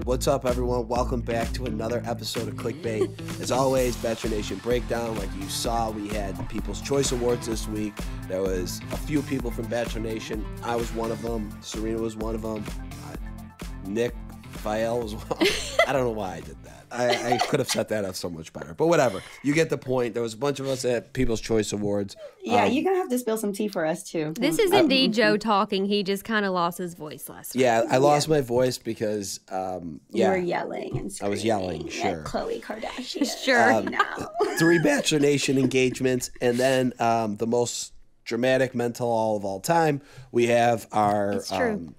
What's up, everyone? Welcome back to another episode of Clickbait. As always, Bachelor Nation Breakdown. Like you saw, we had the People's Choice Awards this week. There was a few people from Bachelor Nation. I was one of them. Serena was one of them. Nick Vial was one. I don't know why I did that. I could have set that up so much better. But whatever. You get the point. There was a bunch of us at People's Choice Awards. Yeah, you're going to have to spill some tea for us, too. This is indeed Joe talking. He just kind of lost his voice last night. Yeah, I lost my voice because, You were yelling and screaming. I was yelling, sure. At Khloe Kardashian. Sure. 3 Bachelor Nation engagements, and then the most dramatic mental all of all time. We have our... It's true.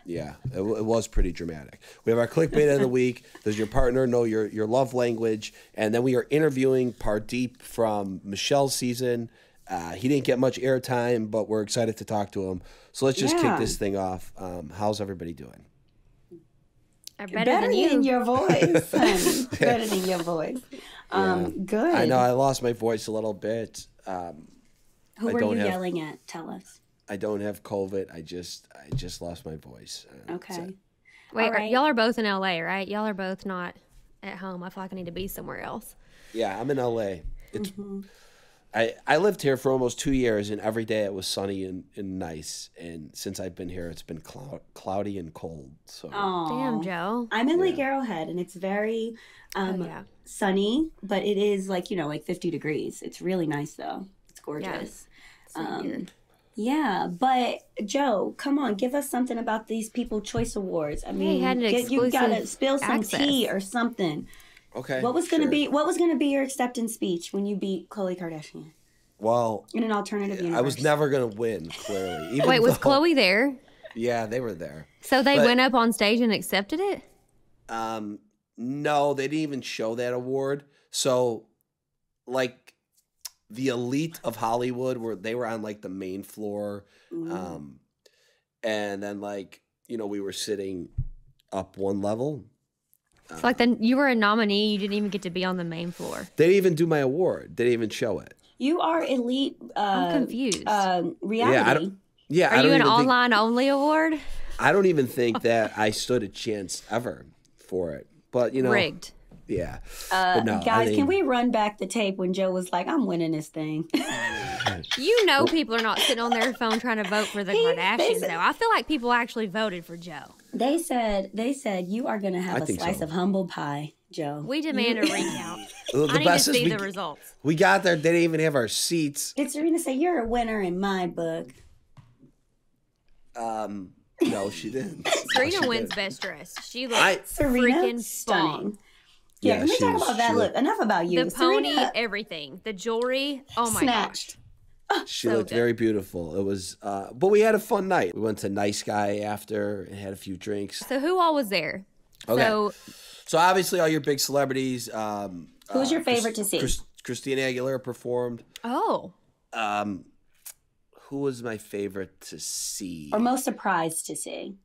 Yeah, it was pretty dramatic. We have our clickbait of the week. Does your partner know your love language? And then we are interviewing Pardeep from Michelle's season. He didn't get much airtime, but we're excited to talk to him. So let's just kick this thing off. How's everybody doing? Better than you. Than your voice, honey. Better than your voice. Good. I know I lost my voice a little bit. Who were you yelling at? Tell us. I don't have COVID. I just lost my voice. Okay. Wait, y'all are both in LA, right? Y'all are both not at home. I feel like I need to be somewhere else. Yeah, I'm in LA. It's I lived here for almost 2 years, and every day it was sunny and nice. And since I've been here, it's been cloudy and cold. So Damn, Joe. I'm in Lake Arrowhead, and it's very sunny, but it is like 50 degrees. It's really nice, though. It's gorgeous. Yeah, but Joe, come on, give us something about these People's Choice Awards. I mean, you gotta spill some tea or something. Okay. What was gonna be your acceptance speech when you beat Khloe Kardashian? Well, in an alternative universe, I was never gonna win. Clearly. Wait, was Khloe there? Yeah, they were there. So they went up on stage and accepted it? No, they didn't even show that award. So, like, the elite of Hollywood they were on like the main floor. And then we were sitting up one level. So like then you were a nominee, you didn't even get to be on the main floor. They didn't even do my award. They didn't even show it. You are elite I'm confused. Reality. Are you an online only award? I don't even think that I stood a chance ever for it. But rigged. Yeah. But no, guys, can we run back the tape when Joe was like, I'm winning this thing? People are not sitting on their phone trying to vote for the Kardashians, though. I feel like people actually voted for Joe. They said you are going to have a slice of humble pie, Joe. We demand a recount. I need to see the results. We got there. They didn't even have our seats. Did Serena say, you're a winner in my book? No, she didn't. Serena wins best dress. She looks freaking stunning. Yeah, can we talk about that look? Enough about you. The pony, everything. The jewelry. Oh, my gosh. She looked very beautiful. It was, but we had a fun night. We went to Nice Guy after and had a few drinks. So who all was there? Okay. So obviously all your big celebrities. Who's your favorite to see? Christina Aguilera performed. Oh. Who was my favorite to see? Or most surprised to see?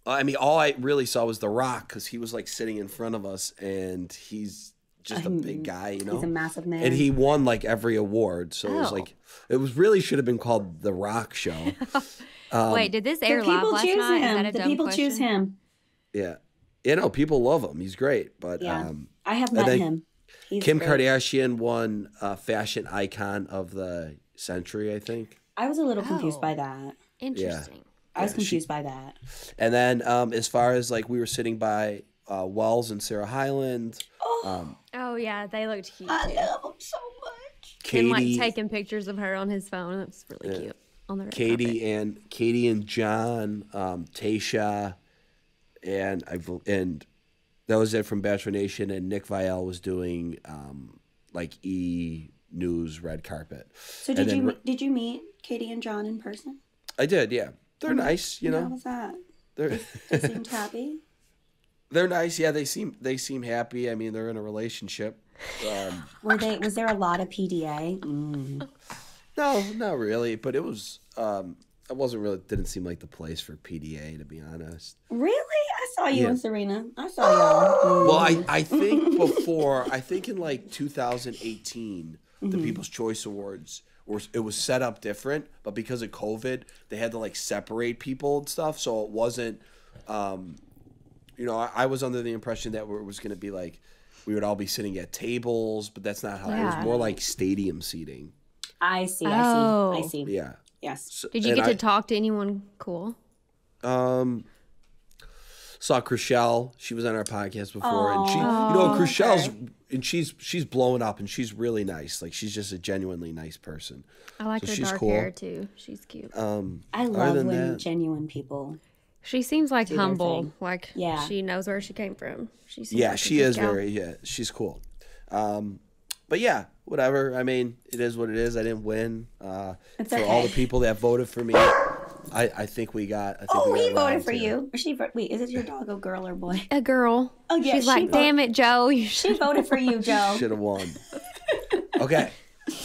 I mean, all I really saw was The Rock because he was like sitting in front of us, and he's just a big guy, He's a massive man, and he won like every award. So it was really should have been called The Rock Show. Wait, did this air live last night? The people choose him. Yeah, people love him. He's great, but I have met him. Kim Kardashian won Fashion Icon of the Century, I think. I was a little confused by that. Interesting. Yeah. I was confused by that. And then as far as we were sitting by Wells and Sarah Hyland. Oh, yeah, they looked cute. I love them so much. Katie, and taking pictures of her on his phone. It was really cute. On the red carpet. Katie and John, Tasha, and that was it from Bachelor Nation. And Nick Vial was doing E! News red carpet. So did you meet Katie and John in person? I did, yeah. They're nice, How was that? They seemed happy. They're nice, yeah. They seem happy. I mean, they're in a relationship. Was there a lot of PDA? No, not really. But it was. Didn't seem like the place for PDA, to be honest. Really? I saw you and Serena. I saw y'all. Well, I think in 2018, the People's Choice Awards. It was set up different, but because of COVID, they had to separate people and stuff. So it wasn't I was under the impression that it was going to be like we would all be sitting at tables, but that's not how it was. More like stadium seating. I see. Yeah. Yes. So, did you get to talk to anyone cool? Saw Chriselle. She was on our podcast before, and Chriselle's and she's blowing up, and she's really nice. Like she's just a genuinely nice person. I like her dark hair too. She's cute. I love when genuine people. She seems like humble. Like she knows where she came from. She is very she's cool. But yeah, whatever. I mean, it is what it is. I didn't win. For all the people that voted for me, I think we got. He voted for you. Wait, is it your dog a girl or boy? A girl. Oh yeah. She's like, damn it, Joe. She voted for you, Joe. Should have won. Okay.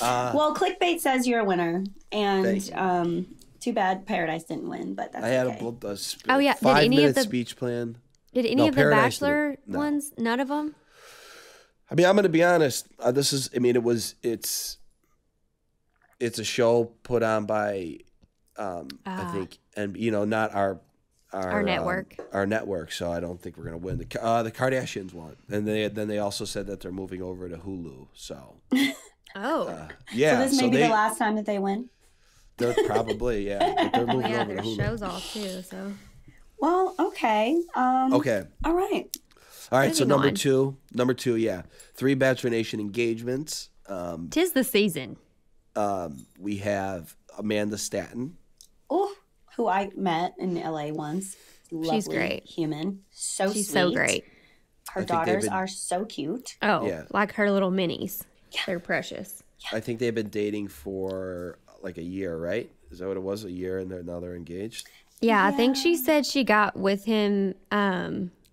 Well, clickbait says you're a winner, and too bad Paradise didn't win, but that's okay. I had a 5-minute speech plan. Did any of the Bachelor ones? None of them. I mean, I'm going to be honest. It's a show put on by, I think, and not our network. Our network. So I don't think we're going to win. The Kardashians won, and then they also said that they're moving over to Hulu. So. Yeah. So this may be the last time that they win. They're probably but they're moving over their to Hulu. show's off too. So. Well, okay. Okay. All right. So number two, 3 Bachelor Nation engagements. 'Tis the season. We have Amanda Stanton. Oh, who I met in LA once. Lovely, she's great. Human. She's sweet. So great. Her daughters are so cute. Oh, like her little minis. Yeah. They're precious. Yeah. I think they've been dating for like a year, right? Is that what it was? A year, and now they're engaged? Yeah, I think she said she got with him.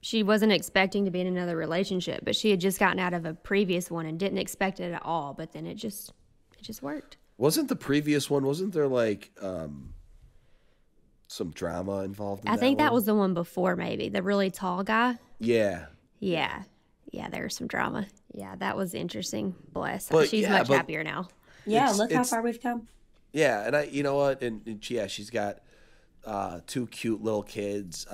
She wasn't expecting to be in another relationship, but she had just gotten out of a previous one and didn't expect it at all. But then it just worked. Wasn't the previous one? Wasn't there like some drama involved? I think that was the one before, maybe the really tall guy. Yeah. There was some drama. Yeah, that was interesting. Bless. But, she's much happier now. Yeah, look how far we've come. Yeah, and you know what? And she's got 2 cute little kids.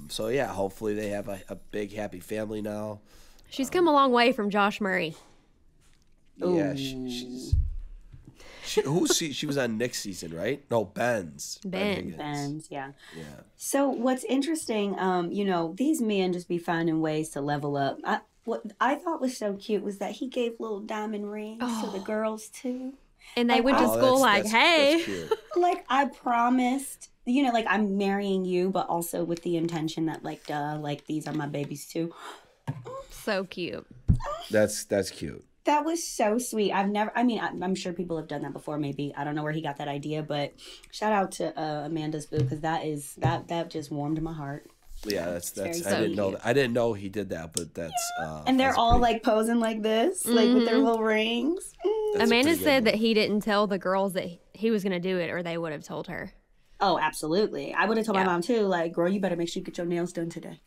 So yeah, hopefully they have a big happy family now. She's come a long way from Josh Murray. Yeah, she was on Nick's season, right? No, Ben's. Ben's, yeah. So what's interesting, these men just be finding ways to level up. What I thought was so cute was that he gave little diamond rings to the girls too. And they went to school hey. Like I promised, I'm marrying you, but also with the intention that these are my babies too. So cute. That's cute. That was so sweet. I'm sure people have done that before. Maybe I don't know where he got that idea, but shout out to Amanda's boo, because that just warmed my heart. Yeah, that's I didn't know that. I didn't know he did that, but that's and they're all like posing like this, like with their little rings. Amanda said that he didn't tell the girls that he was going to do it, or they would have told her. Oh, absolutely. I would have told my mom too. Like, girl, you better make sure you get your nails done today.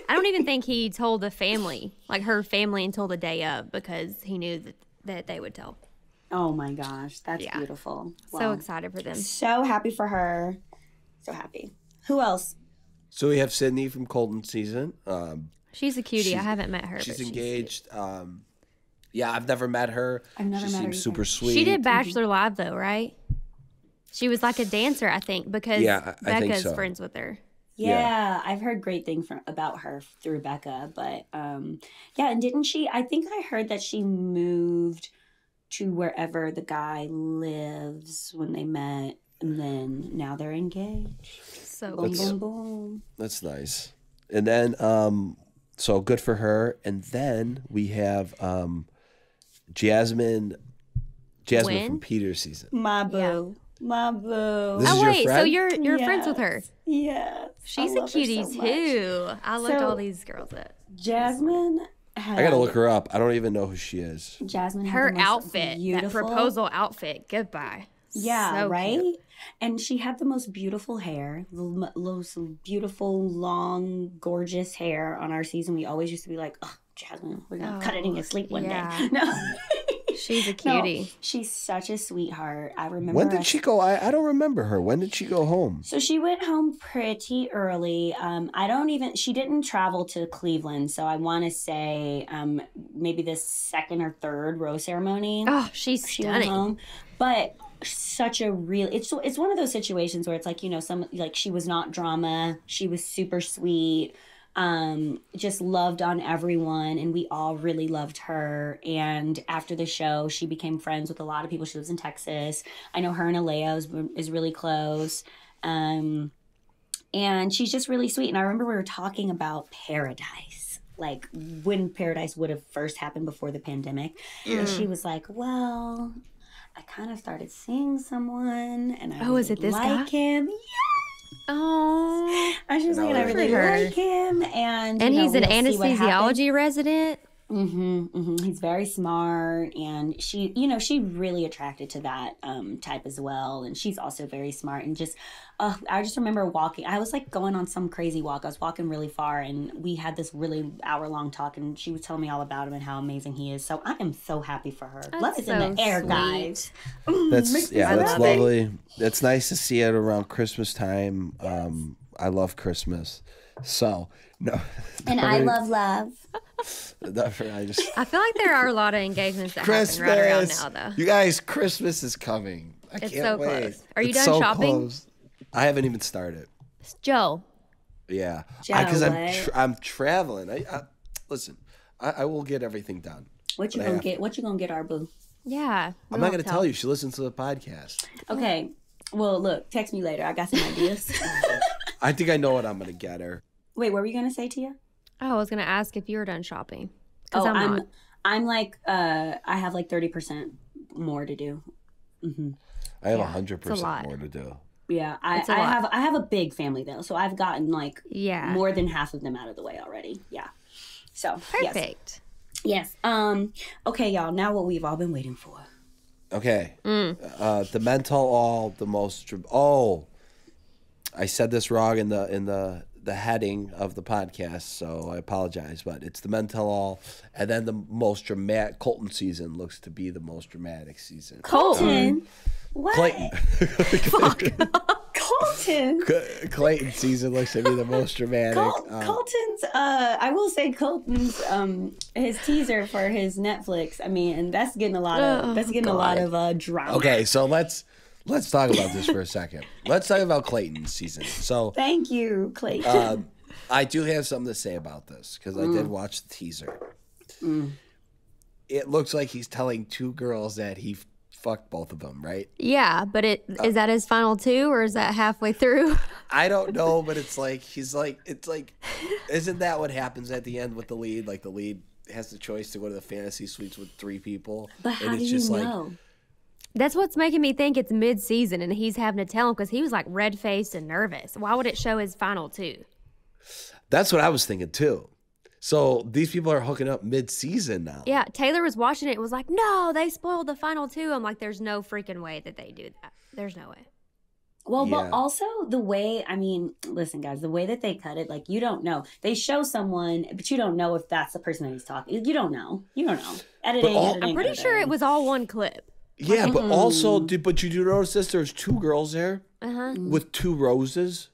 I don't even think he told the family, like her family, until the day of, because he knew that they would tell. Oh my gosh, that's beautiful. Wow. So excited for them. So happy for her. So happy. Who else? So we have Sydney from Colton's season. She's a cutie. I haven't met her. She's engaged. I've never met her. She seems super sweet. She did Bachelor Live though, right? She was like a dancer, I think, because Becca's friends with her. Yeah, I've heard great things about her through Becca, but and didn't she? I think I heard that she moved to wherever the guy lives when they met, and then now they're engaged. So boom, boom. That's nice. And then, so good for her. And then we have Jasmine from Peter's season. My boo. My boo. This is your friend? So you're friends with her? Yes. She's a cutie too. I looked all these girls up. Jasmine. I gotta look her up. I don't even know who she is. Jasmine. Her outfit, that proposal outfit. Goodbye. Yeah, so right? Cute. And she had the most beautiful hair, the most beautiful, long, gorgeous hair on our season. We always used to be like, oh, Jasmine, we're going to cut it in your sleep one day. No. She's a cutie. No, she's such a sweetheart. I remember. When did she go? I don't remember her. When did she go home? So she went home pretty early. She didn't travel to Cleveland. So I want to say maybe the second or third rose ceremony. Oh, she's stunning. Went home. But such a real, it's one of those situations where it's like, she was not drama. She was super sweet. Just loved on everyone, and we all really loved her. And after the show, she became friends with a lot of people. She lives in Texas. I know her and Alea is really close. And she's just really sweet. And I remember we were talking about Paradise, like when Paradise would have first happened before the pandemic. And she was like, well, I kind of started seeing someone, and I is it this like guy? him. Yeah. Oh, I was just like, I really like him, and he's an anesthesiology resident. He's very smart, and she really attracted to that type as well, and she's also very smart. And just, I just remember walking. I was like going on some crazy walk. I was walking really far, and we had this really hour-long talk, and she was telling me all about him and how amazing he is. So I am so happy for her. Love is in the air, guys. That's lovely. It's nice to see it around Christmas time. Yes. I love Christmas. So no, and I love love. I feel like there are a lot of engagements that Christmas. happen right around now, though. You guys, Christmas is coming. It's so wait. Close. Are you done shopping? Close. I haven't even started. Joe. Yeah, Joe, because I'm traveling. Listen. I will get everything done. What you gonna get? What you gonna get, our boo? Yeah, I'm not gonna tell you. She listens to the podcast. Okay. Well, look. Text me later. I got some ideas. I think I know what I'm gonna get her. Wait, what were you gonna say, Tia? Oh, I was gonna ask if you were done shopping. I'm like I have like 30% more to do. Mm-hmm. I have 100% more to do. Yeah, I have a big family though, so I've gotten like more than half of them out of the way already. Yeah, so perfect. Yes. Okay, y'all. Now what we've all been waiting for. Okay. The mental all the most. I said this wrong in the heading of the podcast, so I apologize. But it's the mental all, and then the most dramatic. Colton season looks to be the most dramatic season. Colton. What? Clayton. Colton. Clayton season looks to be the most dramatic. Colton's. I will say Colton's. His teaser for his Netflix. I mean, that's getting a lot of drama. Okay, so let's talk about this for a second. Let's talk about Clayton's season. So thank you, Clayton. I do have something to say about this because I did watch the teaser. It looks like he's telling two girls that he fucked both of them, right? Yeah, but is that his final two, or is that halfway through? I don't know, but it's like isn't that what happens at the end with the lead? Like the lead has the choice to go to the fantasy suites with three people, but how do you know? That's what's making me think it's mid-season and he's having to tell him because he was like red-faced and nervous. Why would it show his final two? That's what I was thinking too. So these people are hooking up mid-season now. Yeah, Taylor was watching it and was like, no, they spoiled the final two. I'm like, there's no freaking way that they do that. There's no way. Well, but also the way, listen, guys, the way that they cut it, like, you don't know. They show someone, but you don't know if that's the person that he's talking. You don't know. Editing. I'm pretty sure it was all one clip. Yeah, but also, but you do notice this? There's two girls there with two roses.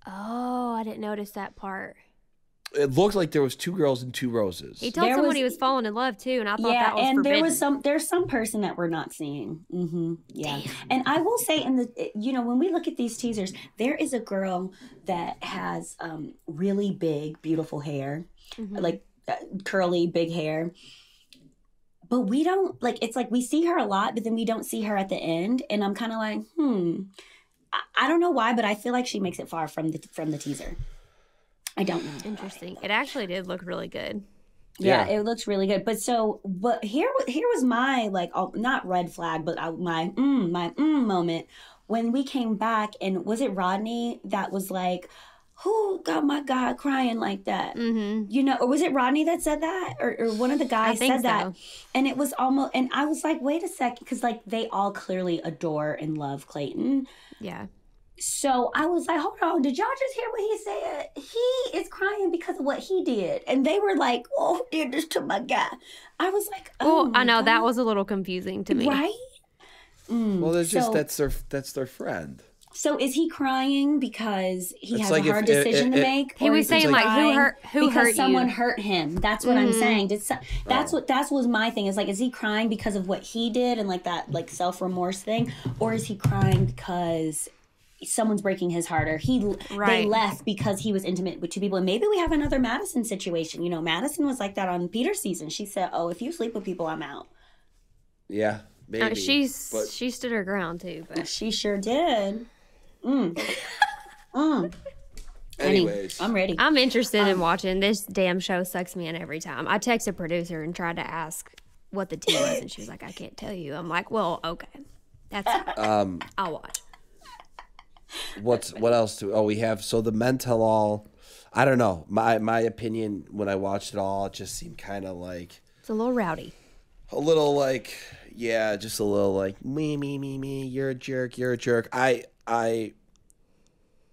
Oh, I didn't notice that part. It looked like there was two girls and two roses. He told someone he was falling in love too, and I thought that was forbidden. There's some person that we're not seeing. Yeah. Damn. And I will say, when we look at these teasers, there is a girl that has really big, beautiful hair, like curly, big hair. But we don't, it's like we see her a lot, but then we don't see her at the end. And I'm kind of like, I don't know why, but I feel like she makes it far from the teaser. I don't know. Interesting. It actually did look really good. Yeah, it looks really good. But here was my, not red flag, but my moment when we came back. And was it Rodney that was like, who got my guy crying like that? Or was it Rodney that said that? Or one of the guys said that. And it was almost, and I was like, wait a second. Because they all clearly adore and love Clayton. Yeah. So I was like, hold on, did y'all just hear what he said? He is crying because of what he did. And they were like, oh, who did this to my guy? I was like, oh, well, I know that was a little confusing to me. Right? Well, that's their friend. So is he crying because he has like a hard decision to make? He was saying like who hurt you? Someone hurt him. That's what I'm saying. That was my thing. Is like, is he crying because of what he did and like that like self-remorse thing, or is he crying because someone's breaking his heart, or they left because he was intimate with two people? And maybe we have another Madison situation. You know, Madison was like that on Peter's season. She said, "Oh, if you sleep with people, I'm out." Yeah, maybe. She stood her ground too, but she sure did. Anyways, I'm ready. I'm interested in watching. This damn show sucks me in every time. I texted producer and tried to ask what the tea was, and she was like, "I can't tell you." I'm like, "Well, okay, that's I'll watch." What else we have? So the men tell all. I don't know. My opinion when I watched it all, it just seemed kind of like it's a little rowdy. A little like, yeah, just a little like me. You're a jerk. I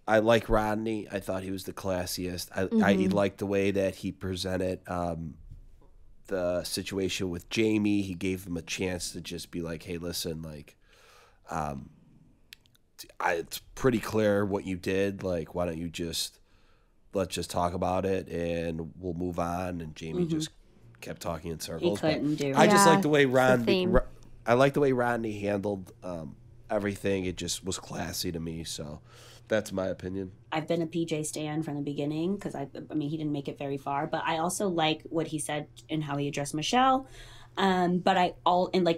like Rodney. I thought he was the classiest. I liked the way that he presented the situation with Jamie. He gave him a chance to just be like, hey, listen, like, it's pretty clear what you did. Like, why don't you let's just talk about it and we'll move on. And Jamie just kept talking in circles. He couldn't do it. I just like the way I like the way Rodney handled everything. It just was classy to me. So that's my opinion. I've been a PJ stan from the beginning because I mean, he didn't make it very far, but I also like what he said and how he addressed Michelle. But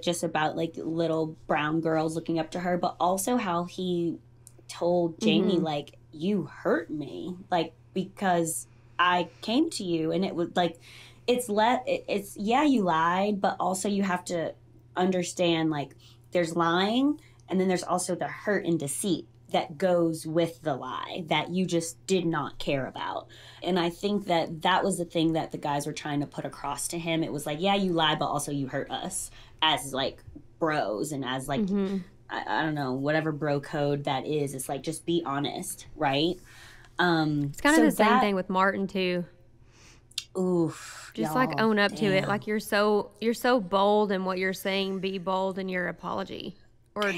just about like little brown girls looking up to her, but also how he told Jamie, like, you hurt me, like, because I came to you, and it was like, you lied, but also you have to understand, like, there's lying, and then there's also the hurt and deceit that goes with the lie that you just did not care about. And I think that was the thing that the guys were trying to put across to him. It was like, yeah, you lied, but also you hurt us as like bros and as like, I don't know, whatever bro code that is. It's like, just be honest, right? It's kind of the same thing with Martin too. Oof. Just like own up to it. Like you're so bold in what you're saying. Be bold in your apology, or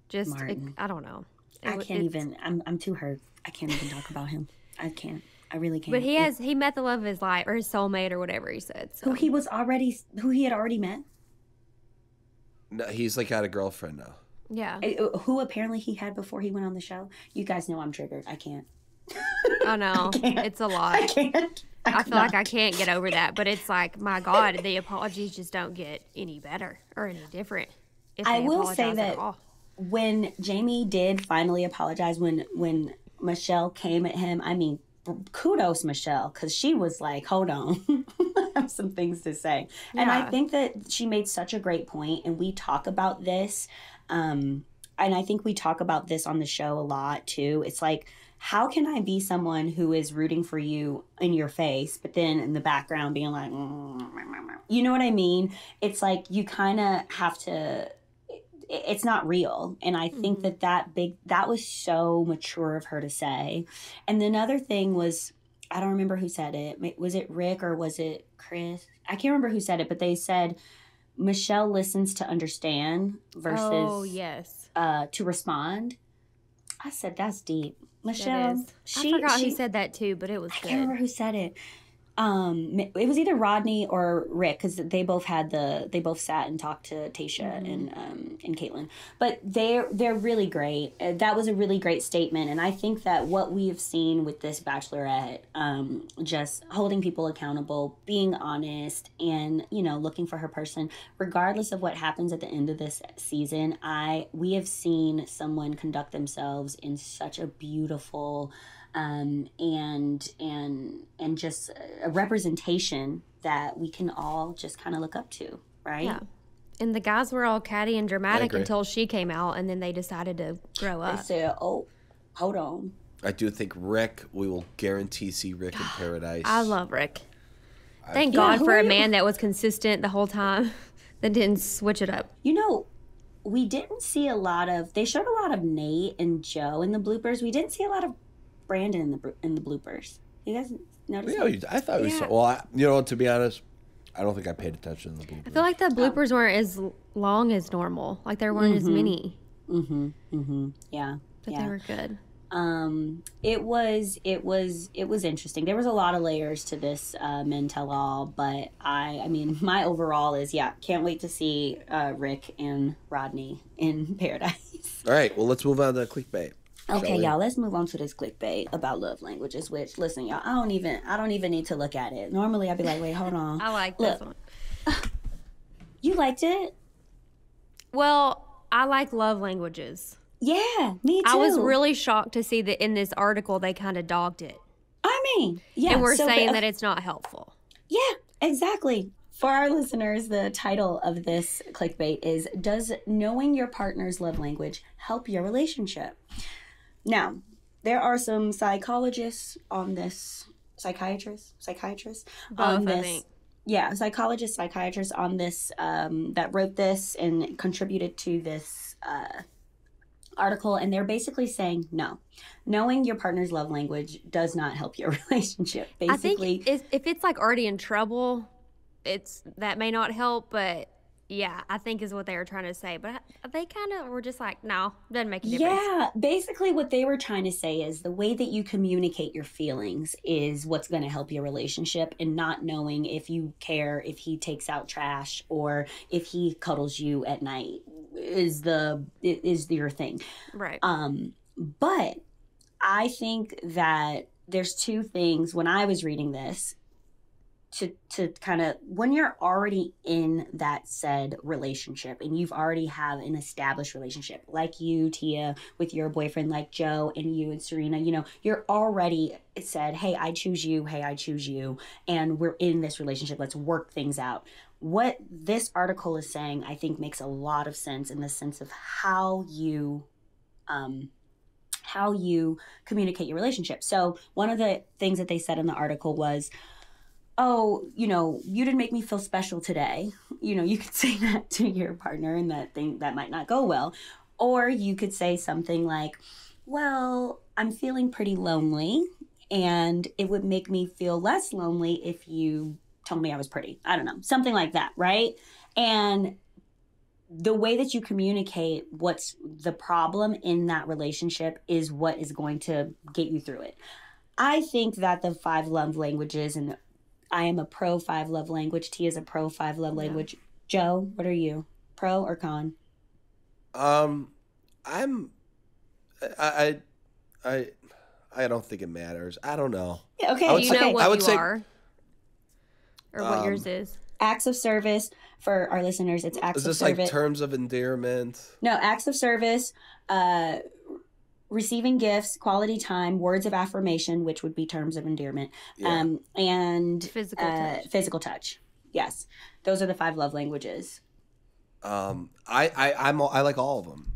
just I don't know. I'm too hurt. I can't even talk about him. I can't. I really can't. But he met the love of his life, or his soulmate, or whatever he said. So. Who he had already met. No, he's like got a girlfriend now. Yeah. Who apparently he had before he went on the show. You guys know I'm triggered. I can't. I know. It's a lot. I can't. I feel like I can't get over that. But it's like, my God, the apologies just don't get any better or any different. I will say that when Jamie did finally apologize, when Michelle came at him, I mean, kudos, Michelle, because she was like, hold on, I have some things to say. Yeah. And I think that she made such a great point, and we talk about this, and I think we talk about this on the show a lot, too. It's like, how can I be someone who is rooting for you in your face, but then in the background being like, you know what I mean? It's like, you kind of have to, it's not real. And I think that was so mature of her to say. And another thing was, I don't remember who said it. Was it Rick or was it Chris? I can't remember who said it, but they said Michelle listens to understand versus to respond. I said, that's deep. Michelle, I forgot who said that too, but it was good. I can't remember who said it. It was either Rodney or Rick, because they both sat and talked to Tayshia and Caitlin. But they're really great. That was a really great statement, and I think that what we have seen with this Bachelorette, just holding people accountable, being honest, and looking for her person, regardless of what happens at the end of this season, we have seen someone conduct themselves in such a beautiful. And just a representation that we can all just kind of look up to, right? Yeah. And the guys were all catty and dramatic until she came out, and then they decided to grow up. They said, oh, hold on. I do think Rick, we will guarantee see Rick in paradise. I love Rick. Thank God for a man that was consistent the whole time, that didn't switch it up. We didn't see they showed a lot of Nate and Joe in the bloopers. We didn't see a lot of Brandon in the bloopers. You guys notice? Yeah, I thought it was. Well, to be honest, I don't think I paid attention to the bloopers. I feel like the bloopers weren't as long as normal. Like there weren't as many. Yeah. But they were good. It was interesting. There was a lot of layers to this Men Tell All, but I mean, my overall is can't wait to see Rick and Rodney in paradise. All right, well, let's move on to clickbait. Okay, y'all, let's move on to this clickbait about love languages, which, listen, y'all, I don't even need to look at it. Normally I'd be like, wait, hold on. I like this one. You liked it? Well, I like love languages. Yeah, me too. I was really shocked to see that in this article they kind of dogged it. I mean, yeah. And we're saying that it's not helpful. Yeah, exactly. For our listeners, the title of this clickbait is, Does Knowing Your Partner's Love Language Help Your Relationship? Now, there are some psychologists on this, psychiatrists Both, on this. I think. Yeah, psychiatrists on this that wrote this and contributed to this article, and they're basically saying no. Knowing your partner's love language does not help your relationship. Basically, I think if it's like already in trouble, that may not help, but yeah, I think is what they were trying to say. But they kind of were just like, no, doesn't make a difference. Yeah, basically what they were trying to say is the way that you communicate your feelings is what's going to help your relationship, and not knowing if you care if he takes out trash or if he cuddles you at night is your thing. Right. But I think that there's two things when I was reading this to kind of, when you're already in that said relationship and you've already have an established relationship, like you, Tia, with your boyfriend, like Joe and you and Serena, you're already said, hey, I choose you, and we're in this relationship. Let's work things out. What this article is saying, I think, makes a lot of sense in the sense of how you communicate your relationship. So one of the things that they said in the article was, oh, you didn't make me feel special today. You could say that to your partner, and that might not go well. Or you could say something like, well, I'm feeling pretty lonely, and it would make me feel less lonely if you told me I was pretty. I don't know, something like that, right? And the way that you communicate what's the problem in that relationship is what is going to get you through it. I think that the 5 love languages, and I am a pro 5 love language. T is a pro 5 love language. Joe, what are you? Pro or con? I don't think it matters. I don't know. Okay. Do you know what you are? Or what yours is? Acts of service. For our listeners, it's acts of service. Is this like terms of endearment? No, acts of service, receiving gifts, quality time, words of affirmation, which would be terms of endearment, and physical touch. Yes, those are the 5 love languages. I like all of them.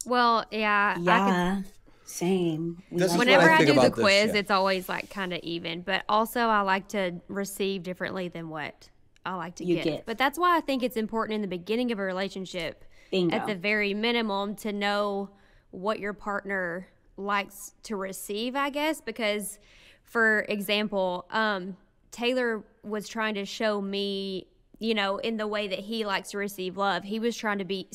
Well, yeah. Same. Whenever I do the quiz, it's always like kind of even. But also, I like to receive differently than what I like to get. But that's why I think it's important in the beginning of a relationship, at the very minimum, to know what your partner likes to receive, I guess. Because, for example, Taylor was trying to show me, in the way that he likes to receive love. He was trying to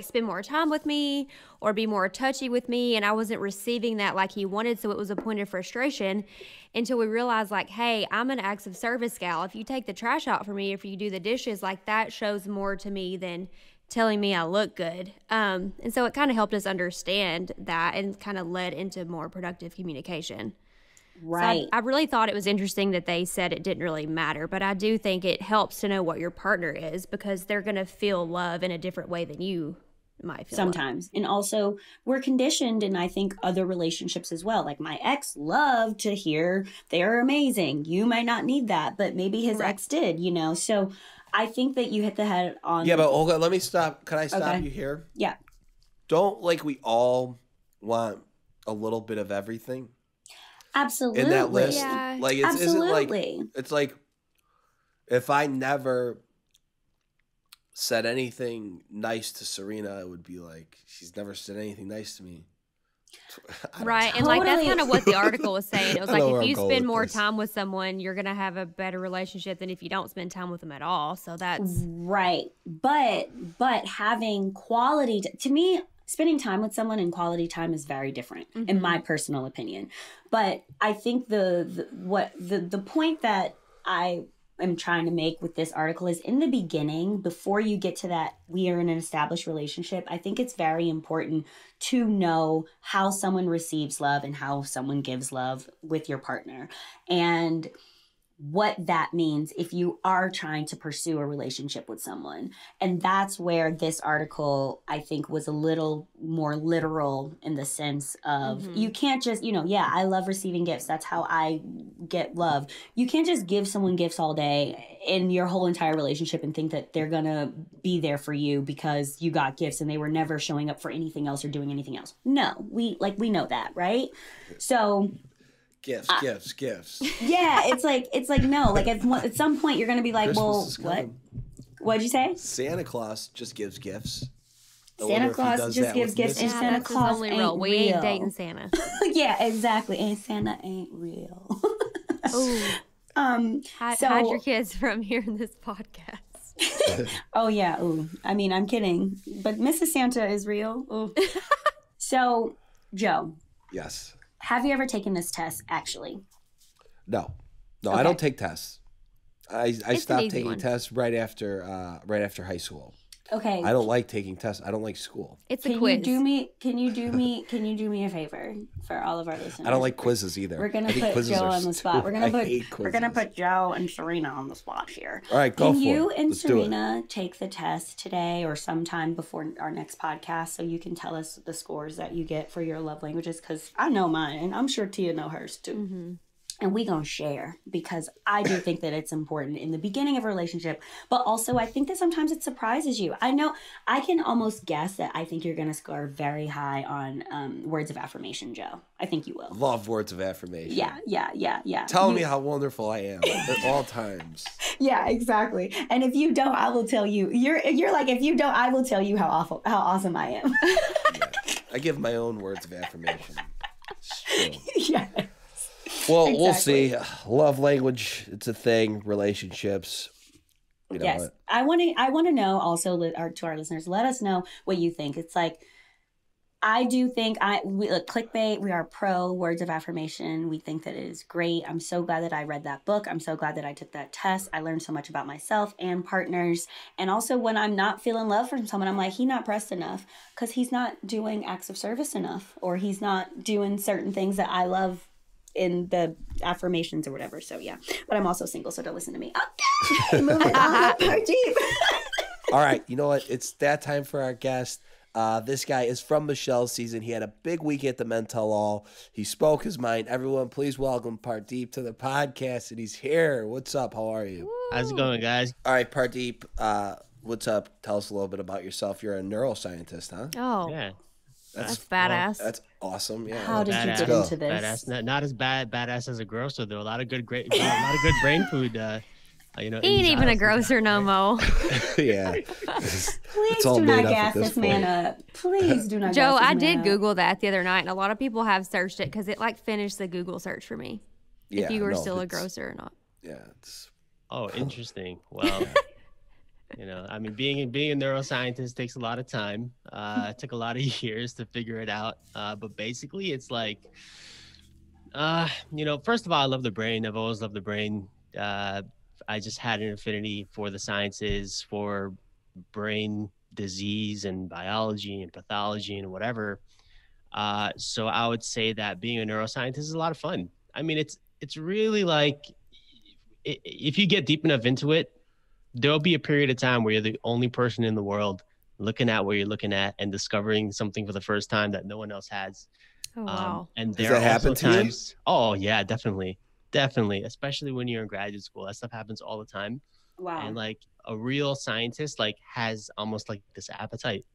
spend more time with me or be more touchy with me, and I wasn't receiving that like he wanted, so it was a point of frustration until we realized, like, hey, I'm an acts of service gal. If you take the trash out for me, if you do the dishes, like, that shows more to me than telling me I look good. And so it kind of helped us understand that and kind of led into more productive communication. Right. So I really thought it was interesting that they said it didn't really matter, but I do think it helps to know what your partner is, because they're going to feel love in a different way than you might feel sometimes. And also, we're conditioned, and I think other relationships as well. Like, my ex loved to hear they're amazing. You might not need that, but maybe his ex did, So I think that you hit the head on. Yeah, but Olga, let me stop. Can I stop you here? Yeah. Don't we all want a little bit of everything? Absolutely. In that list. Yeah. Like, it's like if I never said anything nice to Serena, it would be like, she's never said anything nice to me. Right. And like that's kind of what the article was saying. It was like if you spend more time with someone, you're going to have a better relationship than if you don't spend time with them at all. So that's right. But having quality to me, spending time with someone and quality time is very different in my personal opinion. But I think the point that I am trying to make with this article is in the beginning, before you get to that we are in an established relationship, I think it's very important to know how someone receives love and how someone gives love with your partner, and what that means if you are trying to pursue a relationship with someone. And that's where this article, I think, was a little more literal in the sense of you can't just, I love receiving gifts. That's how I get love. You can't just give someone gifts all day in your whole entire relationship and think that they're going to be there for you because you got gifts and they were never showing up for anything else or doing anything else. No, we know that, right? So Gifts. Yeah, it's like no, like at some point you're gonna be like, Christmas well, what'd you say? Santa Claus just gives gifts. Santa Claus just gives gifts, and Santa Claus only ain't real. We real. ain't dating Santa. Yeah, exactly, and Santa ain't real. Ooh. Hide your kids from hearing this podcast. Oh yeah, ooh. I mean, I'm kidding, but Mrs. Santa is real. Ooh. So, Joe. Yes. Have you ever taken this test, actually? No, Okay. I don't take tests. I stopped taking tests right after high school. Okay. I don't like taking tests. I don't like school. It's a quiz. Can you do me a favor for all of our listeners? I don't like quizzes either. We're gonna put Joe on the spot. We're gonna put Joe and Serena on the spot here. All right, go for it. Can you and Let's Serena take the test today or sometime before our next podcast so you can tell us the scores that you get for your love languages? Because I know mine, and I'm sure Tia know hers too. Mm-hmm. And we gonna share, because I do think that it's important in the beginning of a relationship, but also I think that sometimes it surprises you. I know I can almost guess that I think you're gonna score very high on words of affirmation, Joe. I think you will. Love words of affirmation. Yeah. Tell me how wonderful I am at all times. Yeah, exactly. And if you don't, I will tell you. You're like, if you don't, I will tell you how awesome I am. Yeah. I give my own words of affirmation. Yeah. Well, exactly. We'll see. Love language, it's a thing. Relationships. Yes. I want to know also, to our listeners, let us know what you think. It's like, I do think clickbait, we are pro words of affirmation. We think that it is great. I'm so glad that I read that book. I'm so glad that I took that test. I learned so much about myself and partners. And also when I'm not feeling love from someone, I'm like, he's not pressed enough because he's not doing acts of service enough, or he's not doing certain things that I love in the affirmations or whatever. So yeah, but I'm also single, so don't listen to me. Okay, moving on. Pardeep. All right, you know what? It's that time for our guest. This guy is from Michelle's season. He had a big week at the Men Tell All. He spoke his mind. Everyone, please welcome Pardeep to the podcast, and he's here. What's up? How are you? How's it going, guys? All right, Pardeep, what's up? Tell us a little bit about yourself. You're a neuroscientist, huh? Oh, yeah. That's badass. Well, that's awesome. Yeah. How did you get into this? Badass. Not as badass as a grocer, though. A lot of good brain food. He ain't even a grocer no more. Yeah. Please do not gas this man up. Please do not. Joe, gas this I man did up. Google that the other night, and a lot of people have searched it because it like finished the Google search for me. Yeah, if you were still a grocer or not. Yeah. Oh, interesting. Well. I mean, being a neuroscientist takes a lot of time. It took a lot of years to figure it out. But basically, it's like, first of all, I love the brain. I've always loved the brain. I just had an affinity for the sciences, for brain disease and biology and pathology and whatever. So I would say that being a neuroscientist is a lot of fun. I mean, it's really like, if you get deep enough into it, there'll be a period of time where you're the only person in the world looking at what you're looking at and discovering something for the first time that no one else has. Oh, wow. And Does that happen to times, you? Oh, yeah, definitely. Especially when you're in graduate school. That stuff happens all the time. Wow. And like a real scientist has almost like this appetite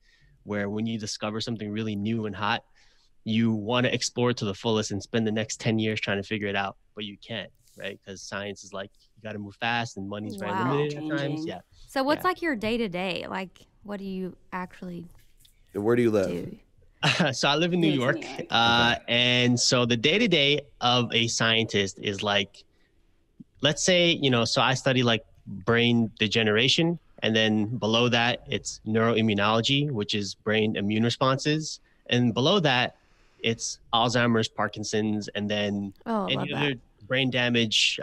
where when you discover something really new and hot, you want to explore it to the fullest and spend the next 10 years trying to figure it out, but you can't. Right, because science is like you got to move fast and money's very limited at times. Yeah. So what's like your day to day? Like, what do you actually? And where do you live? Do? So I live in New York. And so the day-to-day of a scientist is like, let's say, you know, so I study like brain degeneration. And then below that, it's neuroimmunology, which is brain immune responses. And below that, it's Alzheimer's, Parkinson's, and then any other brain damage,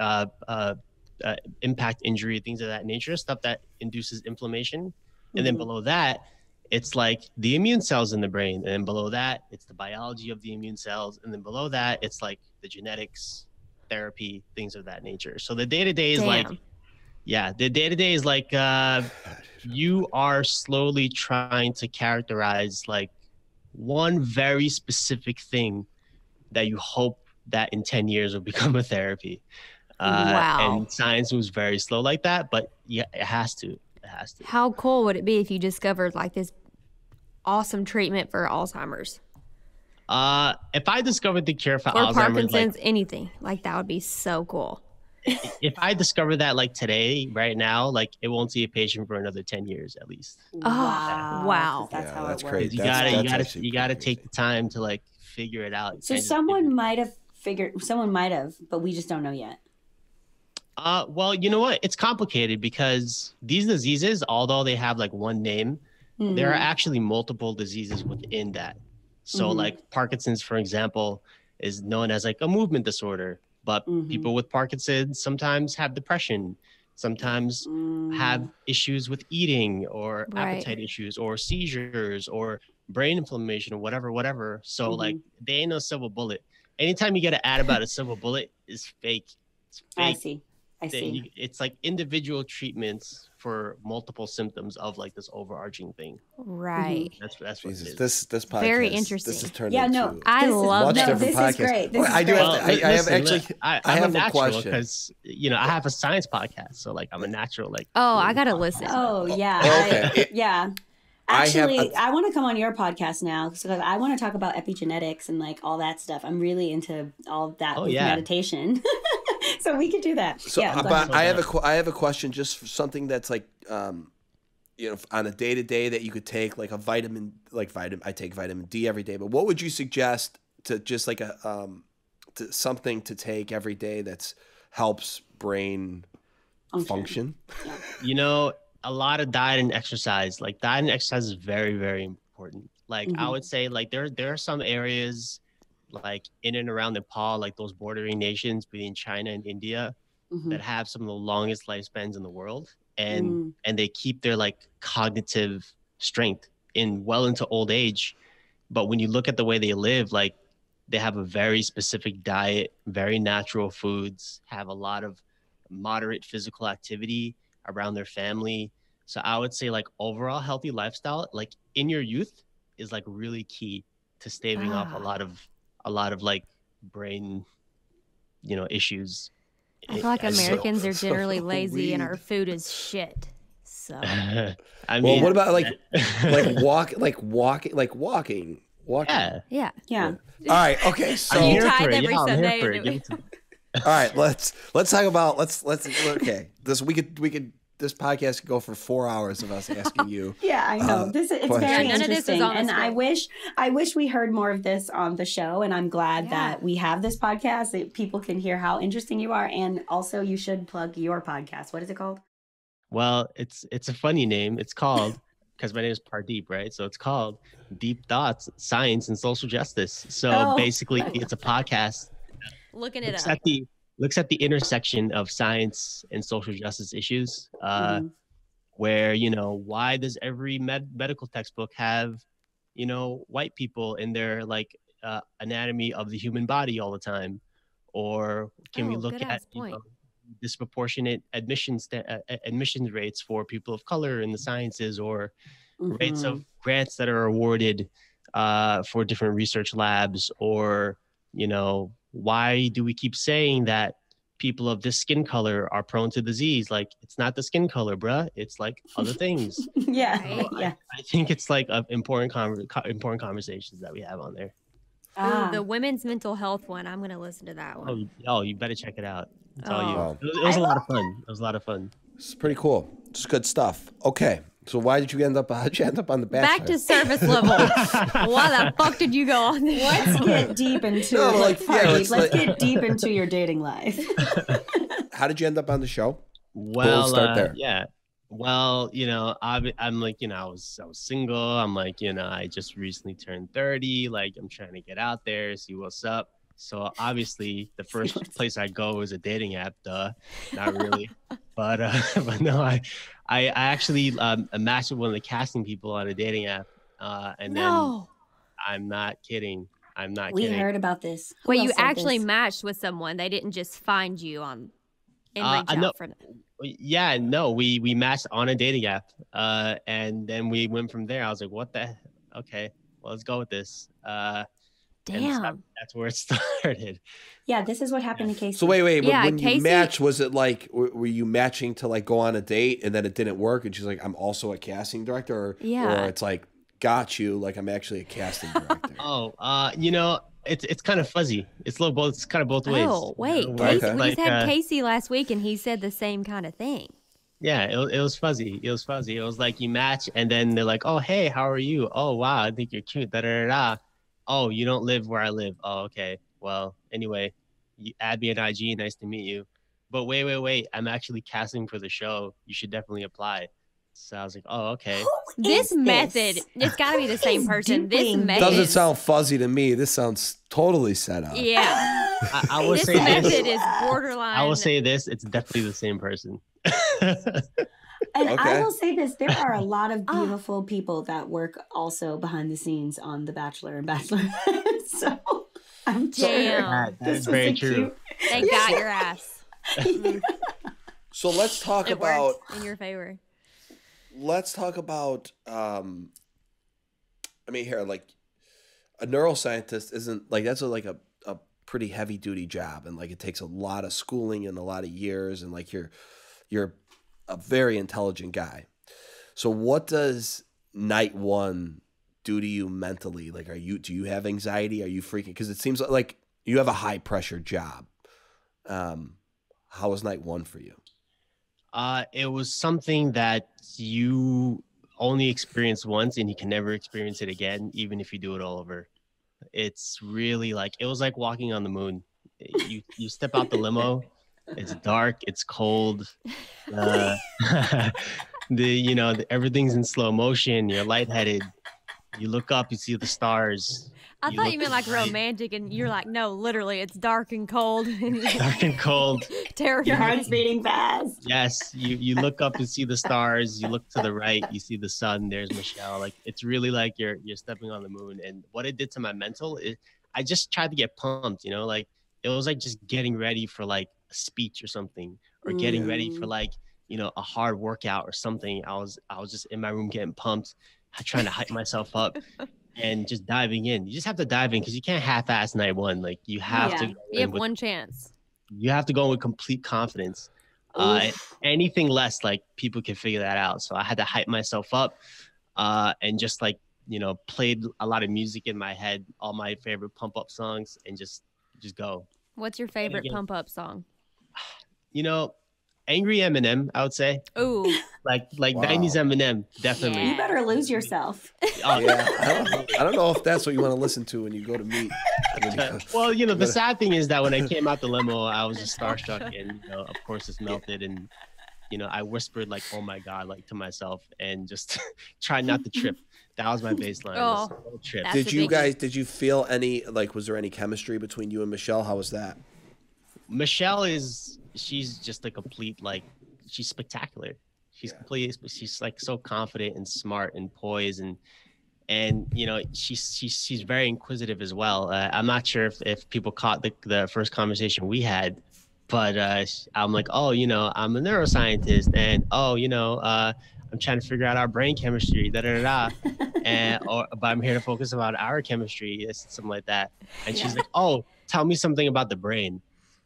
impact injury, things of that nature, stuff that induces inflammation. And then below that, it's like the immune cells in the brain. And then below that, it's the biology of the immune cells. And then below that, it's like the genetics, therapy, things of that nature. So the day-to-day is the day-to-day is like you are slowly trying to characterize like one very specific thing that you hope that in 10 years will become a therapy. And science moves very slow like that, but yeah, it has to. How cool would it be if you discovered like this awesome treatment for Alzheimer's? If I discovered the cure for or Alzheimer's, Parkinson's, anything like that would be so cool. If I discover that like today, right now, like it won't see a patient for another 10 years at least. Wow. That's how that's it crazy. works. You gotta take the time to like figure it out. So someone might have, but we just don't know yet. Well, you know what? It's complicated because these diseases, although they have like one name, there are actually multiple diseases within that. So like Parkinson's, for example, is known as like a movement disorder, but people with Parkinson's sometimes have depression, sometimes have issues with eating or appetite issues or seizures or brain inflammation or whatever. So like they ain't no silver bullet. Anytime you get an ad about a silver bullet, is fake. It's fake. I see. It's like individual treatments for multiple symptoms of like this overarching thing. Right. That's what it is. This podcast. Very interesting. This is turning into I love much it. Different This podcast. is great. I have a question because you know I have a science podcast, so like I'm a natural like. Oh, I gotta listen. Oh yeah. Okay. Actually, I want to come on your podcast now because I want to talk about epigenetics and like all that stuff. I'm really into all that with meditation. So we could do that. So, but I have a question, just for something that's like, you know, on a day to day that you could take, like a vitamin. I take vitamin D every day. But what would you suggest to just like something to take every day that's helps brain function? Yeah. You know, a lot of diet and exercise. Like diet and exercise is very, very important. Like I would say, like there are some areas like in and around Nepal, like those bordering nations between China and India that have some of the longest lifespans in the world. And they keep their like cognitive strength well into old age. But when you look at the way they live, like they have a very specific diet, very natural foods, have a lot of moderate physical activity around their family. So I would say like overall healthy lifestyle, like in your youth, is like really key to staving off a lot of like brain, you know, issues. I feel like Americans are generally lazy and our food is shit. So I mean, well, what about walking? Yeah. All right. Okay. So you tithe every Sunday. All right. Let's talk about okay. This podcast could go for 4 hours of us asking you. Yeah, I know. It's very interesting, and I wish we heard more of this on the show. And I'm glad that we have this podcast that people can hear how interesting you are. And also, you should plug your podcast. What is it called? Well, it's a funny name. It's called because my name is Pardeep, right? So it's called Deep Thoughts, Science, and Social Justice. So basically, it's a podcast. Looking it up. Looks at the intersection of science and social justice issues, where, you know, why does every medical textbook have, you know, white people in their like anatomy of the human body all the time? Or can we look at disproportionate admissions rates for people of color in the sciences, or rates of grants that are awarded for different research labs, or, you know, why do we keep saying that people of this skin color are prone to disease? Like, it's not the skin color, bruh. It's like other things. I think it's like important conversations that we have on there. The women's mental health one. I'm going to listen to that one. Oh, you better check it out. It was a lot of fun. It was a lot of fun. It's pretty cool. Just good stuff. Okay. So how'd you end up on The Bachelor? Back to surface level. Why the fuck did you go on this? Let's get deep into let's get deep into your dating life. How did you end up on the show? Well, we'll start there. Yeah. Well, I'm like, I was single. I'm like, I just recently turned 30. Like, I'm trying to get out there, see what's up. So obviously, the first place I go is a dating app. Not really, but no, I actually matched with one of the casting people on a dating app, and then I'm not kidding. We heard about this. Wait, you actually matched with someone? They didn't just find you on and reach out for them? Yeah, no, we matched on a dating app, and then we went from there. I was like, what the? Okay, well, let's go with this. Damn. That's where it started. Yeah, this is what happened to Casey. So wait, when you matched, was it like, were you matching to like go on a date and then it didn't work and she's like, I'm also a casting director? Or it's like, got you, like I'm actually a casting director? It's kind of fuzzy. It's kind of both ways. Oh, wait, Casey, we just had Casey last week and he said the same kind of thing. Yeah, it was fuzzy. It was fuzzy. It was like you match and then they're like, oh, hey, how are you? Oh, wow, I think you're cute. Da-da-da-da. Oh, you don't live where I live. Oh, okay. Well, anyway, you add me on IG. Nice to meet you. But wait. I'm actually casting for the show. You should definitely apply. So I was like, oh, okay. This method, it's got to be the same person. This method doesn't sound fuzzy to me. This sounds totally set up. Yeah. I would say this method is borderline. I will say this. It's definitely the same person. And I will say this, there are a lot of beautiful people that work also behind the scenes on The Bachelor and Bachelorette. So I'm sure that's very true. They got your ass. So let's talk about in your favor. Let's talk about like a neuroscientist isn't like that's a pretty heavy duty job, and like it takes a lot of schooling and a lot of years, and like you're a very intelligent guy. So what does night one do to you mentally? Like, do you have anxiety? Are you freaking? Because it seems like you have a high pressure job. How was night one for you? It was something that you only experience once and you can never experience it again, even if you do it all over. It's really like, it was like walking on the moon. You step out the limo. It's dark. It's cold. Everything's in slow motion. You're lightheaded. You look up, you see the stars. I thought you meant like romantic, and you're like, no, literally, it's dark and cold. Dark and cold. Terrifying. Your heart's beating fast. Yes, you look up and see the stars. You look to the right, you see the sun. There's Michelle. Like, it's really like you're stepping on the moon. And what it did to my mental is, I just tried to get pumped. Like it was like just getting ready for like a speech or something, or getting ready for like a hard workout or something. I was just in my room getting pumped, trying to hype myself up. And just diving in. You just have to dive in because you can't half-ass night one. Like you have to. You have one chance. You have to go in with complete confidence. Anything less, like people can figure that out. So I had to hype myself up, and just like played a lot of music in my head, all my favorite pump up songs, and just go. What's your favorite pump up song? Angry Eminem, I would say. Ooh. Like 90s Eminem, definitely. Yeah. You better lose yourself. Yeah, I don't know if that's what you want to listen to when you go to meet. Well, the sad thing is that when I came out the limo, I was just starstruck, and of course it's melted, and I whispered like, "Oh my God," like to myself, and just tried not to trip. That was my baseline. Oh, trip. Did you feel any, like, was there any chemistry between you and Michelle? How was that? Michelle she's just a complete, like, she's spectacular. She's like so confident and smart and poised, and she's very inquisitive as well. I'm not sure if people caught the first conversation we had, but I'm like, I'm a neuroscientist, and I'm trying to figure out our brain chemistry, but I'm here to focus about our chemistry, something like that. And she's like, oh, tell me something about the brain.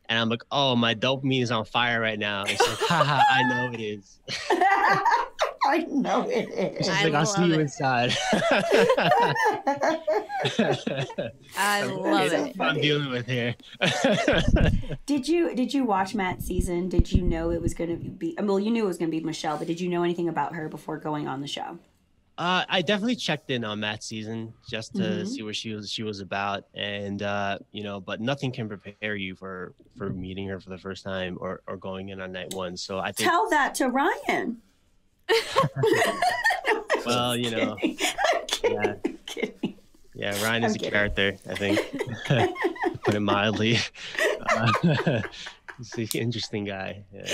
And I'm like, oh, my dopamine is on fire right now. And she's like, haha, I know it is. I know it is. She's like, I'll see you inside. I love it. I'm dealing with here. Did you watch Matt's season? Did you know it was going to be? Well, you knew it was going to be Michelle, but did you know anything about her before going on the show? I definitely checked in on Matt's season just to see what she was about, and but nothing can prepare you for meeting her for the first time or going in on night one. So I think tell that to Ryan. Well, I'm kidding. Yeah, Ryan is a character, I think. Put it mildly. He's an interesting guy. Yeah.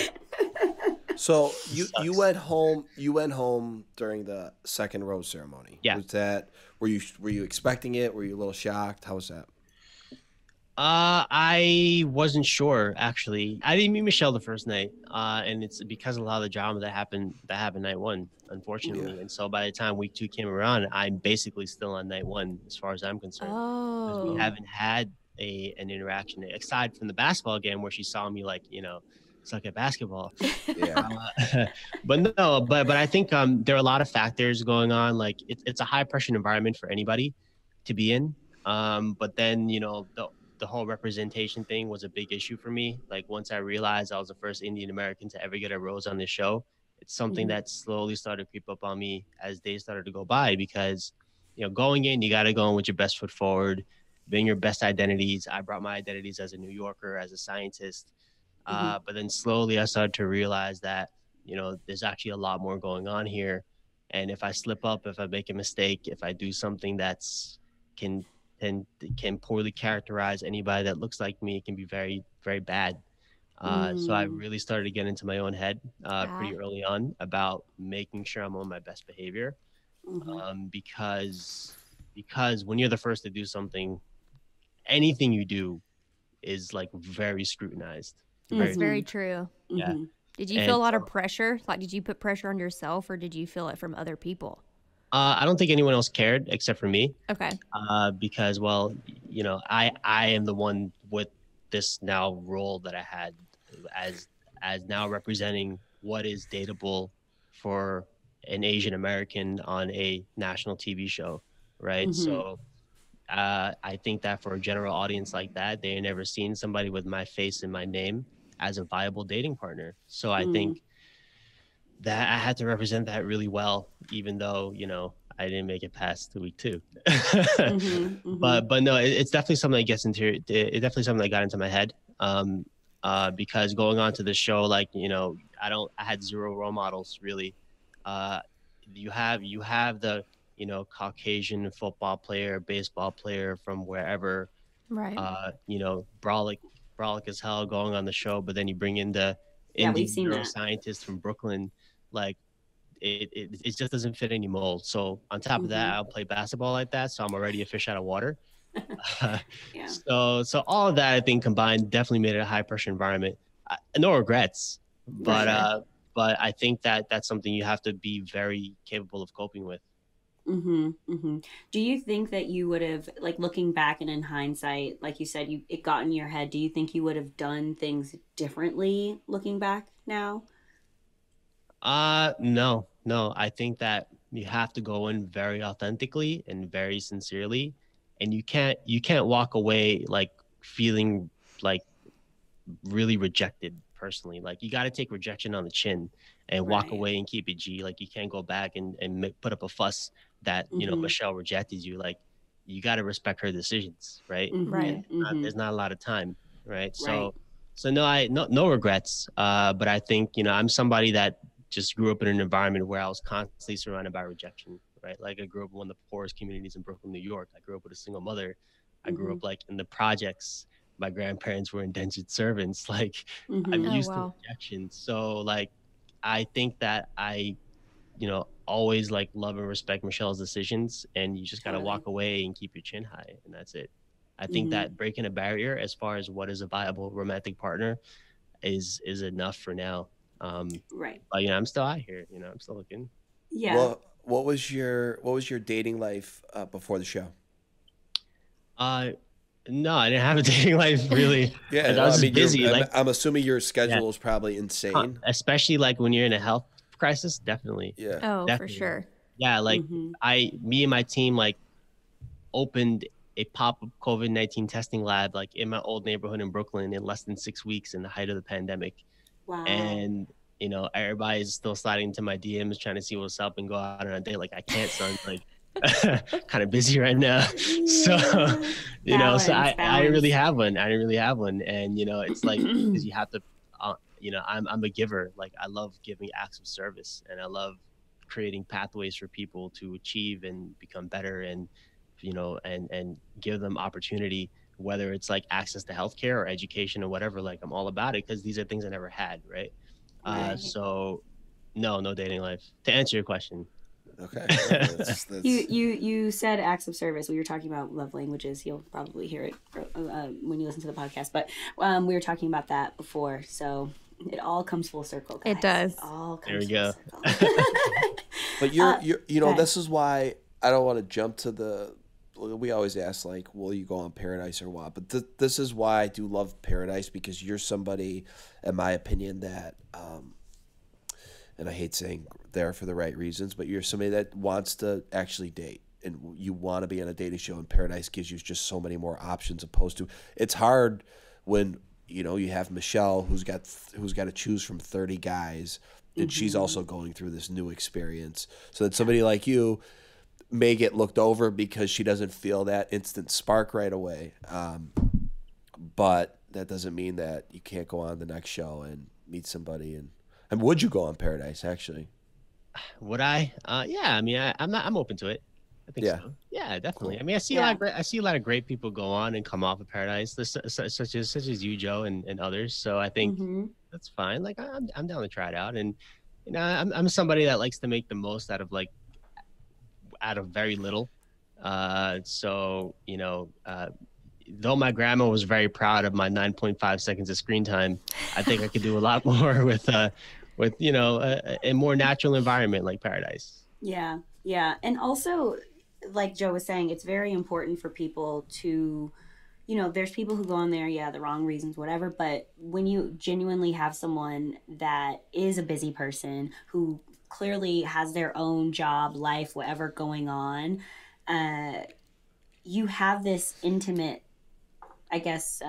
So you went home during the second rose ceremony. Yeah. Were you expecting it? Were you a little shocked? How was that? I wasn't sure, actually. I didn't meet Michelle the first night, and it's because of a lot of the drama that happened night one, unfortunately. Yeah. And so by the time week 2 came around, I'm basically still on night 1 as far as I'm concerned. Oh. We haven't had an interaction aside from the basketball game where she saw me suck at basketball. Yeah. But I think there are a lot of factors going on. Like it's a high pressure environment for anybody to be in. But then the whole representation thing was a big issue for me. Like once I realized I was the first Indian American to ever get a rose on this show, it's something that slowly started to creep up on me as days started to go by, because going in, you got to go in with your best foot forward, being your best identities. I brought my identities as a New Yorker, as a scientist. But then slowly I started to realize that, there's actually a lot more going on here. And if I slip up, if I make a mistake, if I do something that's can poorly characterize anybody that looks like me, it can be very, very bad. So I really started to get into my own head pretty early on about making sure I'm on my best behavior. Because when you're the first to do something, anything you do is very scrutinized. That's very true. Yeah. Did you feel a lot of pressure? Did you put pressure on yourself, or did you feel it from other people? I don't think anyone else cared except for me. Okay. Because, I am the one with this now role that I had as now representing what is dateable for an Asian American on a national TV show, right? So I think that for a general audience like that, they had never seen somebody with my face and my name as a viable dating partner. So I think that I had to represent that really well, even though, I didn't make it past week 2. But no, it's definitely something that it's definitely something that got into my head. Because going on to the show, I had 0 role models really. You have the, Caucasian football player, baseball player from wherever, right? Brolic as hell going on the show, but then you bring in the Indian neuroscientist from Brooklyn, it just doesn't fit any mold. So on top of that, I'll play basketball like that, so I'm already a fish out of water. So all of that, I think, combined definitely made it a high pressure environment. No regrets, but I think that's something you have to be very capable of coping with. Do you think that you would have, looking back and in hindsight, like you said, it got in your head, do you think you would have done things differently looking back now? No. I think that you have to go in very authentically and very sincerely, and you can't walk away feeling really rejected personally. You got to take rejection on the chin and walk away and keep it G. You can't go back and put up a fuss that Michelle rejected you. You got to respect her decisions, right? Right. There's not a lot of time, right? So no regrets. But I think I'm somebody that just grew up in an environment where I was constantly surrounded by rejection, right? I grew up in one of the poorest communities in Brooklyn, New York. I grew up with a single mother. I grew up in the projects. My grandparents were indentured servants. I'm used to rejection. So I think that I always love and respect Michelle's decisions, and you just got to walk away and keep your chin high, and that's it. I think that breaking a barrier as far as what is a viable romantic partner is enough for now. Right. But I'm still out here, I'm still looking. Yeah. Well, what was your dating life before the show? No, I didn't have a dating life really. Yeah, I was busy. I'm assuming your schedule is probably insane. Especially when you're in a health crisis, definitely. Yeah. Oh, definitely. For sure. Yeah, like me and my team like opened a pop-up COVID-19 testing lab like in my old neighborhood in Brooklyn in less than 6 weeks in the height of the pandemic. Wow. And you know, everybody's still sliding into my DMs trying to see what's up and go out on a date. Like, I can't, son. Like, kind of busy right now. So, you know, so I really have one. I didn't really have one. And, you know, it's like, because you have to, you know, I'm a giver. Like, I love giving acts of service, and I love creating pathways for people to achieve and become better, and, you know, and give them opportunity, whether it's like access to healthcare or education or whatever. Like, I'm all about it, because these are things I never had. Right. So no dating life, to answer your question. Okay. That's... You said acts of service. We were talking about love languages. You'll probably hear it when you listen to the podcast, but we were talking about that before. So it all comes full circle, guys. It does. It all comes there we go. full circle. But you know, this is why I don't want to jump to the, we always ask, like, will you go on Paradise or what? But this is why I do love Paradise, because you're somebody, in my opinion, that, and I hate saying there for the right reasons, but you're somebody that wants to actually date, and you want to be on a dating show, and Paradise gives you just so many more options, opposed to, it's hard when, you know, you have Michelle who's got to choose from 30 guys, and she's also going through this new experience. So that somebody like you may get looked over because she doesn't feel that instant spark right away. But that doesn't mean that you can't go on the next show and meet somebody. And would you go on Paradise, actually? Would I? Yeah. I mean, I'm open to it. I think so. Yeah, definitely. I mean, I see a lot of great people go on and come off of Paradise, such as you, Joe, and others. So I think that's fine. Like, I'm down to try it out. And, you know, I'm somebody that likes to make the most out of very little. So, you know, though my grandma was very proud of my 9.5 seconds of screen time, I think I could do a lot more with you know, a more natural environment like Paradise. Yeah. And also, like Joe was saying, it's very important for people to, you know, there's people who go on there, the wrong reasons, whatever. But when you genuinely have someone that is a busy person who clearly has their own job, life, whatever going on, you have this intimate, I guess,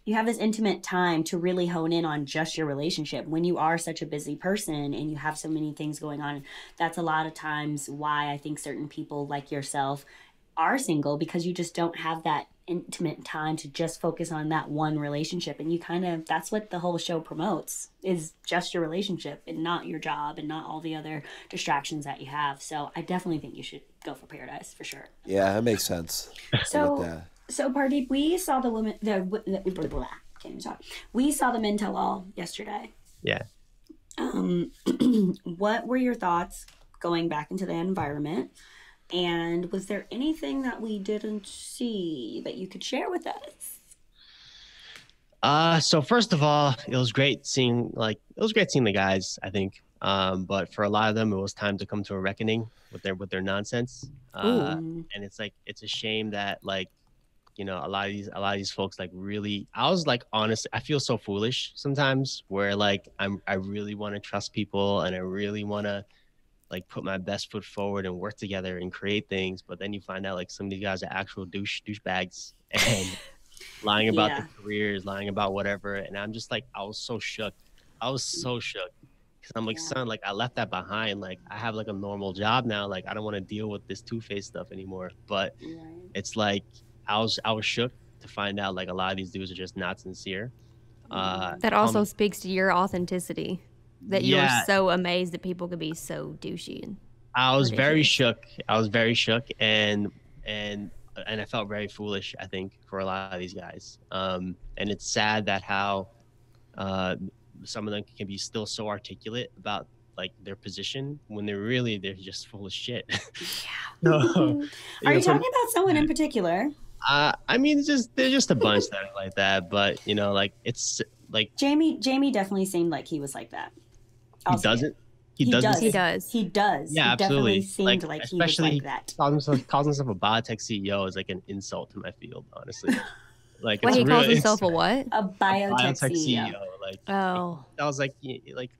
you have this intimate time to really hone in on just your relationship when you are such a busy person and you have so many things going on. That's a lot of times why I think certain people like yourself are single, because you just don't have that intimate time to just focus on that one relationship. And you that's what the whole show promotes, is just your relationship and not your job and not all the other distractions that you have. So I definitely think you should go for Paradise for sure. Yeah, that makes sense. So Pardeep, we saw the women. We saw the men tell all yesterday. Yeah. What were your thoughts going back into the environment? And was there anything that we didn't see that you could share with us? So first of all, it was great seeing the guys, I think. But for a lot of them, it was time to come to a reckoning with their nonsense. And it's a shame that, like, you know, a lot of these folks, like, really, I was like, honestly, I feel so foolish sometimes, where like I really want to trust people and I really want to, like, put my best foot forward and work together and create things. But then you find out, like, some of these guys are actual douchebags and lying about their careers, lying about whatever. And I'm just like, I was so shook. Because I'm like, son, like, I left that behind. Like, I have like a normal job now. Like, I don't want to deal with this two-faced stuff anymore. But it's like, I was shook to find out, like, a lot of these dudes are just not sincere. That also speaks to your authenticity, that you were so amazed that people could be so douchey. And I was very shook. And I felt very foolish, I think, for a lot of these guys. And it's sad that how some of them can be still so articulate about, like, their position when they're just full of shit. Are you talking about someone in particular? I mean, there's just a bunch that are like that, but, you know, like, it's like Jamie definitely seemed like he was like that. He doesn't. He does. Yeah, he absolutely. Definitely seemed like he was like that. Calls himself a biotech CEO is like an insult to my field, honestly. Like, what, it's he calls really, himself a what? A biotech CEO. Like, oh, that was like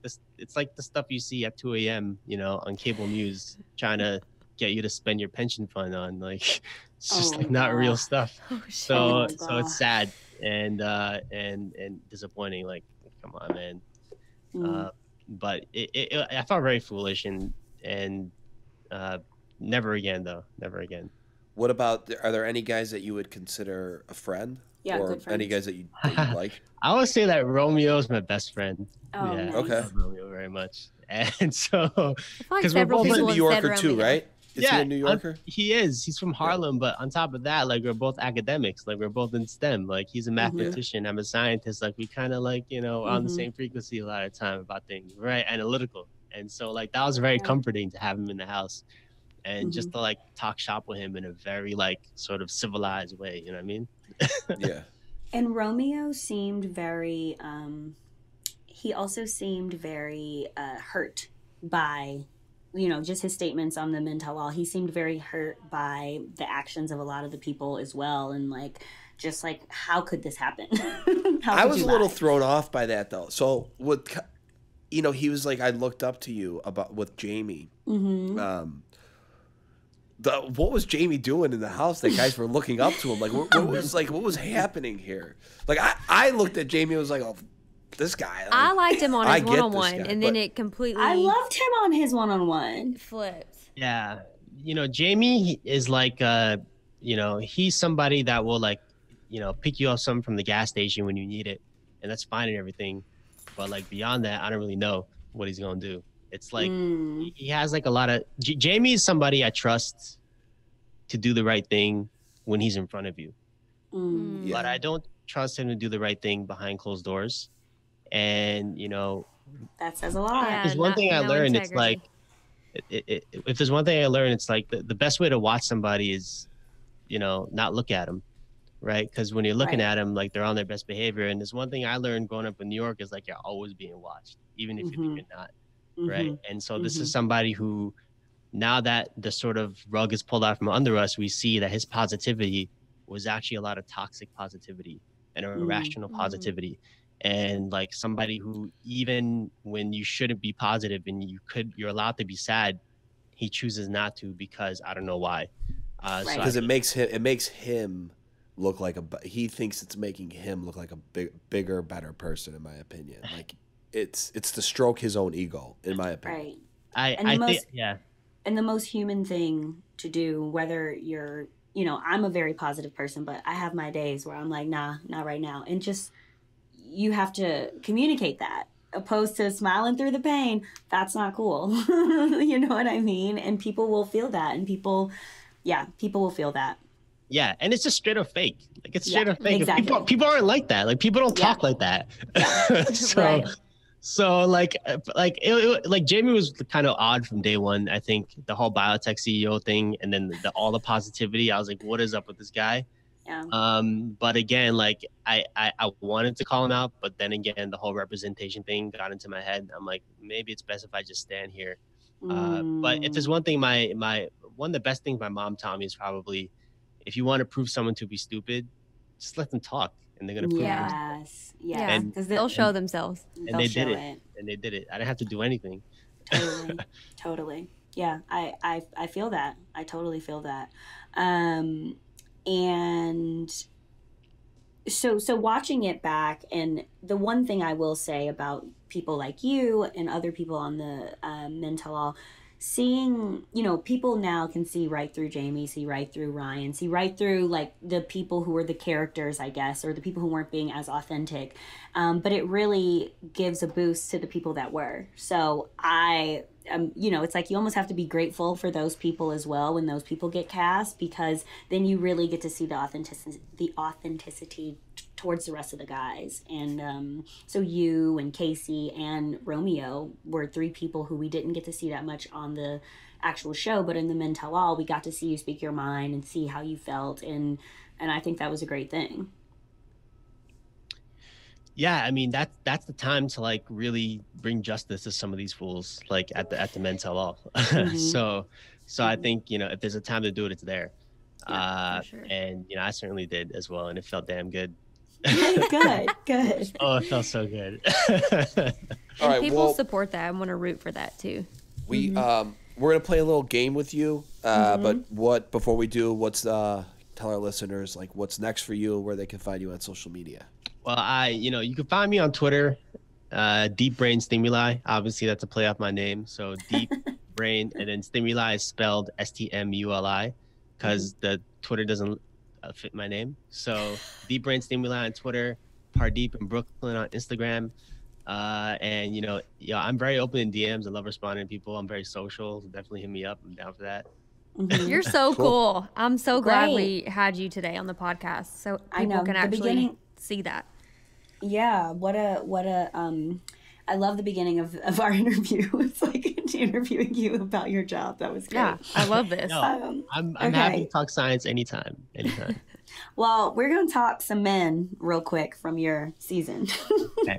this. It's like the stuff you see at 2 a.m. On cable news, trying to get you to spend your pension fund on. Like, it's just like not real stuff. Oh, so it's sad and disappointing. Like, come on, man. But I felt very foolish and never again though. Never again. What about, are there any guys that you would consider a friend? Yeah, or good friends. any guys that you like? I would say that Romeo is my best friend. Oh, yeah, nice. Okay. I love Romeo very much, and so because He's a New Yorker too, right? Is he a New Yorker? He is. He's from Harlem, but on top of that, like, we're both academics. Like, we're both in STEM. Like, he's a mathematician. I'm a scientist. Like, we kind of like, on the same frequency a lot of time about things. We're very analytical, and so like that was very comforting to have him in the house, and just to like talk shop with him in a very like sort of civilized way. You know what I mean? Yeah. And Romeo seemed very, he also seemed very hurt by, just his statements on the mental law. He seemed very hurt by the actions of a lot of the people as well. And like, just like, how could this happen? I was a little thrown off by that though. So he was like, I looked up to you with Jamie. What was Jamie doing in the house that guys were looking up to him? Like, what was happening here? Like, I looked at Jamie and was like, oh, this guy. Like, I liked him on his one-on-one, and then it completely. I loved him on his one-on-one. Flipped. Yeah, Jamie is like, he's somebody that will like, pick you up something from the gas station when you need it, and that's fine and everything. But like beyond that, I don't really know what he's gonna do. It's like he has like a lot of. Jamie is somebody I trust to do the right thing when he's in front of you, but I don't trust him to do the right thing behind closed doors. And that says a lot. There's one thing I learned. It's like, if there's one thing I learned, it's like the best way to watch somebody is, not look at them, right? Because when you're looking at them, like, they're on their best behavior. And there's one thing I learned growing up in New York is like, you're always being watched, even if you think you're not. Right. And so this is somebody who, now that the sort of rug is pulled out from under us, we see that his positivity was actually a lot of toxic positivity and irrational positivity. And like somebody who, even when you shouldn't be positive and you're allowed to be sad, he chooses not to, because I don't know why. Because it makes him look like he thinks it's making him look like a bigger, better person, in my opinion. Like, it's to stroke his own ego, in my opinion. Right. I think. And the most human thing to do, whether you're, I'm a very positive person, but I have my days where I'm like, nah, not right now. And just, you have to communicate that, opposed to smiling through the pain. That's not cool. You know what I mean? And people will feel that, and people will feel that. Yeah, and it's just straight up fake. Like, it's straight up fake. Exactly. People aren't like that. Like, people don't talk like that. Yeah. So like Jamie was kind of odd from day one. I think the whole biotech CEO thing, and then all the positivity. I was like, what is up with this guy? Yeah. But again, like I wanted to call him out, but then again, the whole representation thing got into my head. I'm like, maybe it's best if I just stand here. But if there's one thing, one of the best things my mom taught me is probably, if you want to prove someone to be stupid, just let them talk, and they're gonna prove it. Yes, because they'll show themselves. And they did it. And they did it. I didn't have to do anything. Totally. Yeah, I feel that. I totally feel that. And so watching it back, and the one thing I will say about people like you and other people on the mental law, seeing, people now can see right through Jamie, see right through Ryan, see right through like the people who were the characters, I guess, or the people who weren't being as authentic. But it really gives a boost to the people that were. So it's like you almost have to be grateful for those people as well when those people get cast, because then you really get to see the authenticity towards the rest of the guys. And so you and Casey and Romeo were three people who we didn't get to see that much on the actual show, but in the Men Tell All, we got to see you speak your mind and see how you felt, and I think that was a great thing. Yeah, I mean, that's the time to like really bring justice to some of these fools, like at the Men Tell All. So I think, if there's a time to do it, it's there. Sure. And I certainly did as well, and it felt damn good. Good. Oh, it felt so good. All right, people support that. I want to root for that too. We're gonna play a little game with you, but before we do, tell our listeners like what's next for you, where they can find you on social media. Well, you can find me on Twitter, Deep Brain Stimuli. Obviously, that's a play off my name. So Deep Brain, and then Stimuli is spelled STMULI, because the Twitter doesn't fit my name. So Deep Brain Stimuli on Twitter, Pardeep in Brooklyn on Instagram. And I'm very open in DMs. I love responding to people. I'm very social. So definitely hit me up. I'm down for that. You're so cool. I'm so glad we had you today on the podcast, so people can actually see that. Yeah, what a I love the beginning of our interview. It's like interviewing you about your job. That was great. Yeah, I love this. No, I'm happy to talk science anytime. Well, we're going to talk some men real quick from your season. Okay.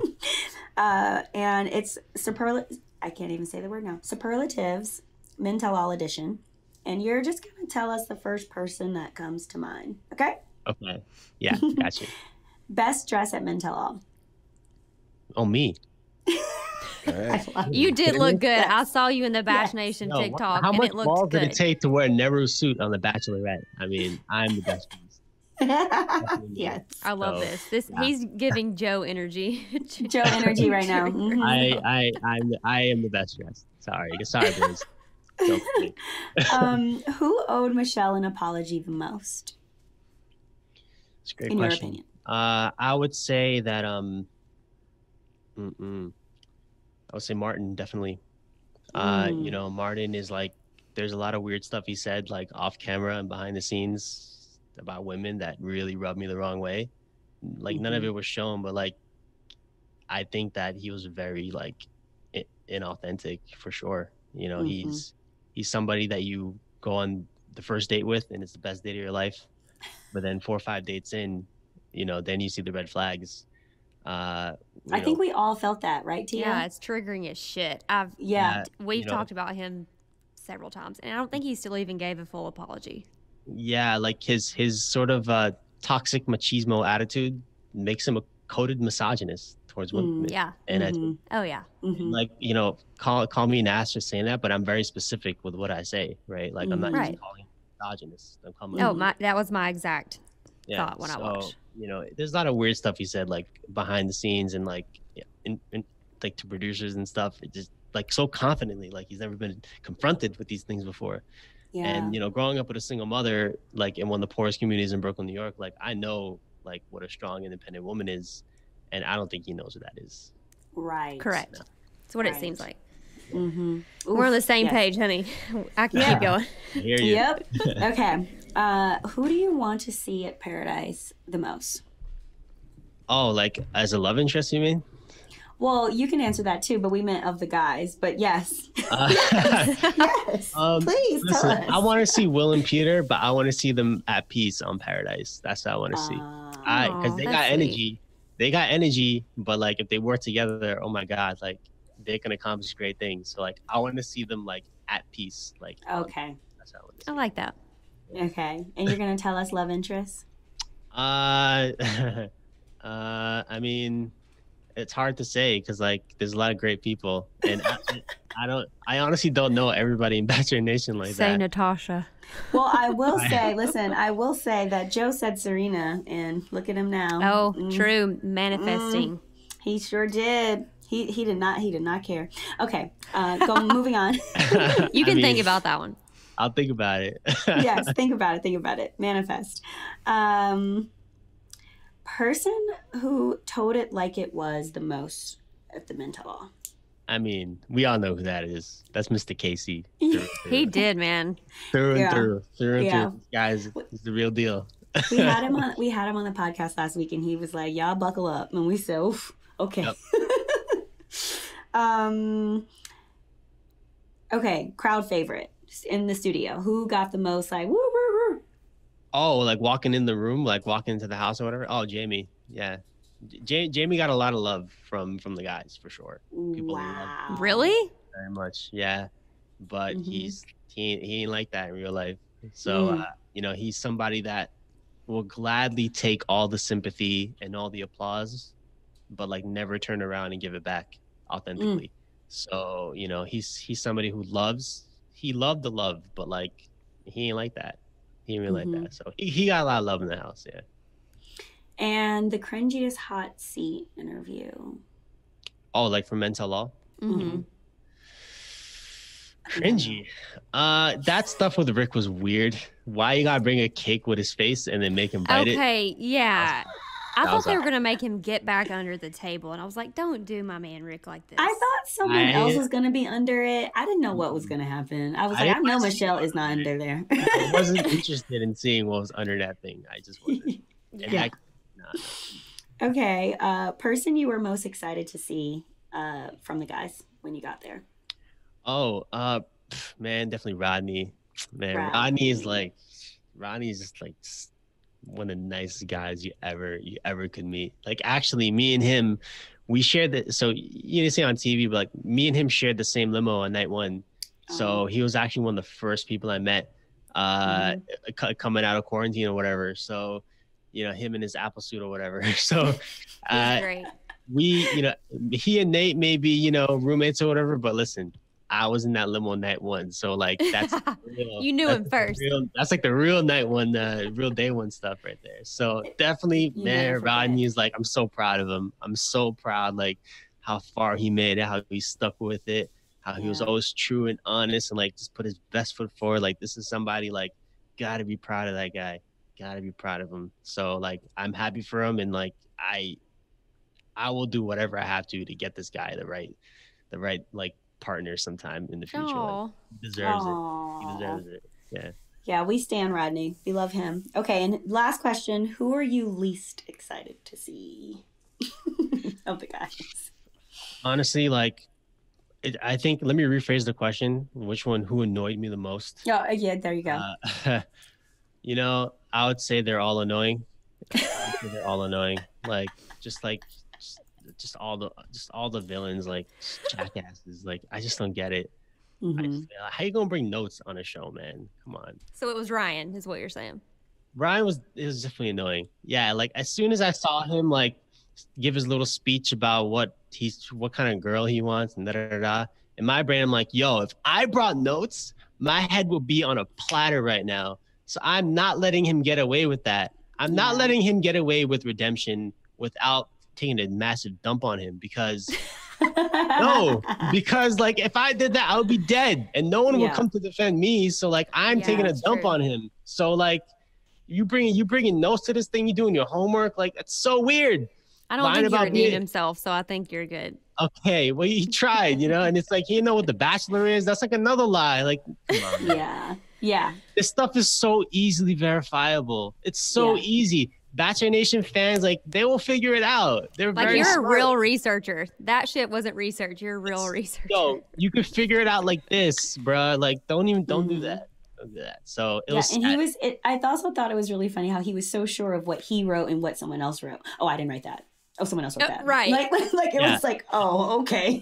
And it's I can't even say the word now. Superlatives, Men Tell All edition. And you're just going to tell us the first person that comes to mind. Okay? Okay. Yeah, gotcha. Best dress at Men Tell All. Oh, me. All right. You did look good. I saw you in the Bachelor Nation TikTok. How much balls good. did it take to wear a Nehru suit on the Bachelorette? I mean, I'm the best. Yes. I love this. He's giving Joe energy. Joe energy right now. Mm-hmm. I am the best dressed. Sorry, boys. Who owed Michelle an apology the most? It's a great in question. your opinion. I would say that I would say Martin, definitely. Martin is like, there's a lot of weird stuff he said like off camera and behind the scenes about women that really rubbed me the wrong way. Like none of it was shown, but like I think that he was very like inauthentic for sure. He's somebody that you go on the first date with and it's the best date of your life, but then 4 or 5 dates in, then you see the red flags. I think we all felt that, right, Tia? Yeah, it's triggering as shit. We've talked about him several times, and I don't think he still even gave a full apology. Yeah, like his sort of toxic machismo attitude makes him a coded misogynist towards women. Yeah. And like, call me an ass for saying that, but I'm very specific with what I say, right? Like I'm not just calling him misogynist. I'm calling that was my exact thought when I watched. There's a lot of weird stuff he said like behind the scenes and like like to producers and stuff. It just like so confidently, like he's never been confronted with these things before. Yeah. And growing up with a single mother, like in one of the poorest communities in Brooklyn, New York, like I know like what a strong, independent woman is, and I don't think he knows what that is. Right. Correct. No. That's what it seems like. Mm-hmm. We're on the same page, honey. I can keep going. I hear you. Yep. Okay. Who do you want to see at Paradise the most? Oh, like as a love interest, you mean? Well, you can answer that too, but we meant of the guys. But yes. Yes. Please listen, tell us. I want to see Will and Peter, but I want to see them at peace on Paradise. That's what I want to see. Because they got energy. Sweet. They got energy, but like if they work together, oh my God, like they can accomplish great things. So like I want to see them like at peace. Like okay. That's how I want to see. I like that. Okay. And you're gonna tell us love interests? I mean, it's hard to say because like there's a lot of great people, and I honestly don't know everybody in Bachelor Nation like that. Say Natasha. Well, I will say that Joe said Serena, and look at him now. Oh, true, manifesting. He sure did. He did not care. Okay, moving on. You can think about that one. I'll think about it. Yes, think about it. Manifest. Person who told it like it was the most at the Men Tell All. I mean, we all know who that is. That's Mr. Casey. He did, man. Through and through. Guys, it's the real deal. We had him on the podcast last week, and he was like, "Y'all buckle up," and we said, "Oof, okay." Yep. Okay, crowd favorite in the studio. Who got the most like woo woo woo? Oh, like walking in the room, like walking into the house or whatever. Oh, Jamie. Yeah. Jamie got a lot of love from the guys for sure. People wow. Really? Very much. Yeah. But he ain't like that in real life. So, you know, he's somebody that will gladly take all the sympathy and all the applause, but like never turn around and give it back authentically. So, you know, he's somebody who he loved the love, but like he ain't like that. He ain't really like that. So he got a lot of love in the house, yeah. And the cringiest hot seat interview. Oh, like for Men Tell Law? Cringy. That stuff with Rick was weird. Why you gotta bring a cake with his face and then make him bite it? Okay, yeah. I thought they were gonna make him get back under the table, and I was like, "Don't do my man Rick like this." I thought someone else was gonna be under it. I didn't know what was gonna happen. I was like, I know Michelle is not under there. I wasn't interested in seeing what was under that thing. I just wasn't. Okay, person you were most excited to see from the guys when you got there? Oh, man, definitely Rodney. Man, Rodney's just like one of the nicest guys you ever could meet. Like, actually, me and him, we shared that. So you didn't see it on TV, but like me and him shared the same limo on night one. So he was actually one of the first people I met coming out of quarantine or whatever. So, you know, him in his Apple suit or whatever. So great. We, you know, he and Nate may be, you know, roommates or whatever, but listen, I was in that limo night one. So like that's real, you knew him first. That's like the real night one, real day one stuff right there. So definitely, man, Rodney is like, I'm so proud of him. I'm so proud, like how far he made it, how he stuck with it, how he was always true and honest and like just put his best foot forward. Like, this is somebody like, gotta be proud of that guy. Gotta be proud of him. So like, I'm happy for him. And like, I will do whatever I have to get this guy the right like partner sometime in the future. Like, he deserves it. He deserves it. Yeah. Yeah, we stan Rodney. We love him. Okay, and last question: who are you least excited to see of the guys? Honestly, like, I think. Let me rephrase the question. Who annoyed me the most? Oh, yeah. There you go. You know, I would say they're all annoying. They're all annoying. Like, just all the villains, like jackasses. Like, I just don't get it. How you gonna bring notes on a show, man? Come on. So it was Ryan, is what you're saying? Ryan was definitely annoying. Yeah, like as soon as I saw him like give his little speech about what kind of girl he wants and in my brain I'm like, yo, if I brought notes, my head will be on a platter right now. So I'm not letting him get away with that. I'm not letting him get away with redemption without taking a massive dump on him, because like if I did that, I would be dead and no one would come to defend me. So like I'm taking a dump on him. So like you bringing notes to this thing, you doing your homework, like it's so weird. I don't think he redeemed himself, so I think you're good. Okay, well he tried, you know, and it's like, you know what The Bachelor is? That's like another lie. Like, come on. Yeah. This stuff is so easily verifiable. It's so easy. Bachelor Nation fans, like, they will figure it out. They're like, you're smart. A real researcher. That shit wasn't research. You're a real researcher. Yo, you could figure it out like this, bruh. Like, don't do that. Don't do that. So it was. And I also thought it was really funny how he was so sure of what he wrote and what someone else wrote. Oh, I didn't write that. Oh, someone else wrote that. Right. Like it was like, oh, okay.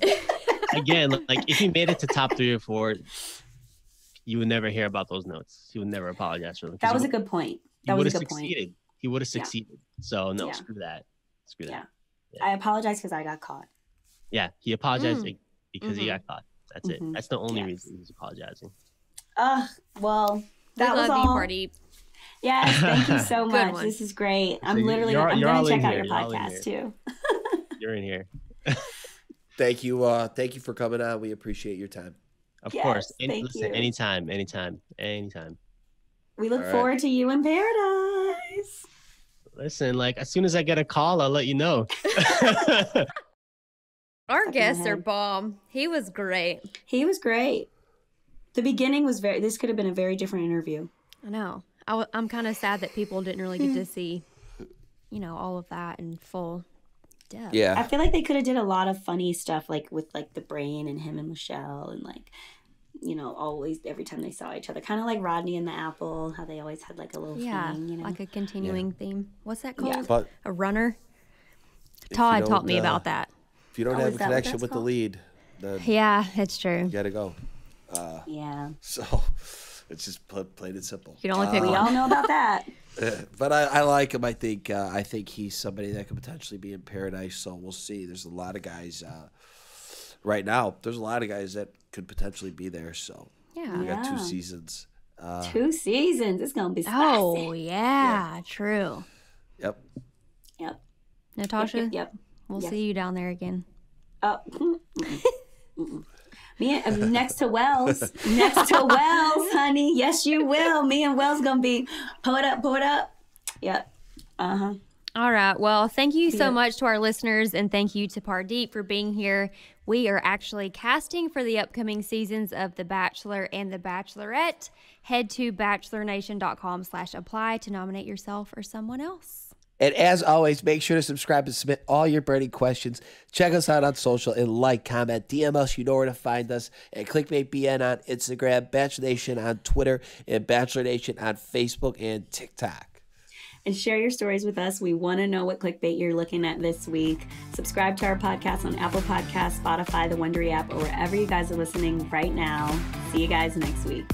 Again, like if he made it to top 3 or 4, you would never hear about those notes. He would never apologize for them. That was a good point. That was a good point. He would have succeeded. So no, screw that. Yeah. I apologize because I got caught. Yeah, he apologized because he got caught. That's it. That's the only reason he's apologizing. Well, that was all. Pardeep. Yes, thank you so much. This is great. I'm going to check out your podcast too. You're in here. Thank you. Thank you for coming on. We appreciate your time. Of course. Listen, anytime. We look forward to you in paradise. Listen, like as soon as I get a call, I'll let you know. Our guests are bomb. He was great. The beginning was this could have been a very different interview. I know. I'm kind of sad that people didn't really get to see, you know, all of that in full depth. Yeah. I feel like they could have did a lot of funny stuff, like with like the brain and him and Michelle, and like, you know, always every time they saw each other, kind of like Rodney and the Apple, how they always had like a little thing, you know, like a continuing theme. What's that called? But a runner. Todd taught me about that. If you don't have a connection with the lead, yeah, it's true. You gotta go. Yeah. So, It's just plain and simple. You can only pick one. We all know about that. But I like him. I think he's somebody that could potentially be in paradise. So we'll see. There's a lot of guys right now. There's a lot of guys that could potentially be there. So we got 2 seasons. 2 seasons. It's gonna be spicy. Oh yeah, true. Yep. Natasha. Yep. We'll see you down there again. Oh. Me next to Wells. Next to Wells, honey. Yes, you will. Me and Wells gonna be pull it up. Yep. All right. Well, thank you so much to our listeners, and thank you to Pardeep for being here. We are actually casting for the upcoming seasons of The Bachelor and The Bachelorette. Head to bachelornation.com/apply to nominate yourself or someone else. And as always, make sure to subscribe and submit all your burning questions. Check us out on social and like, comment, DM us. You know where to find us at ClickbaitBN on Instagram, Bachelor Nation on Twitter, and Bachelor Nation on Facebook and TikTok. And share your stories with us. We want to know what clickbait you're looking at this week. Subscribe to our podcast on Apple Podcasts, Spotify, the Wondery app, or wherever you guys are listening right now. See you guys next week.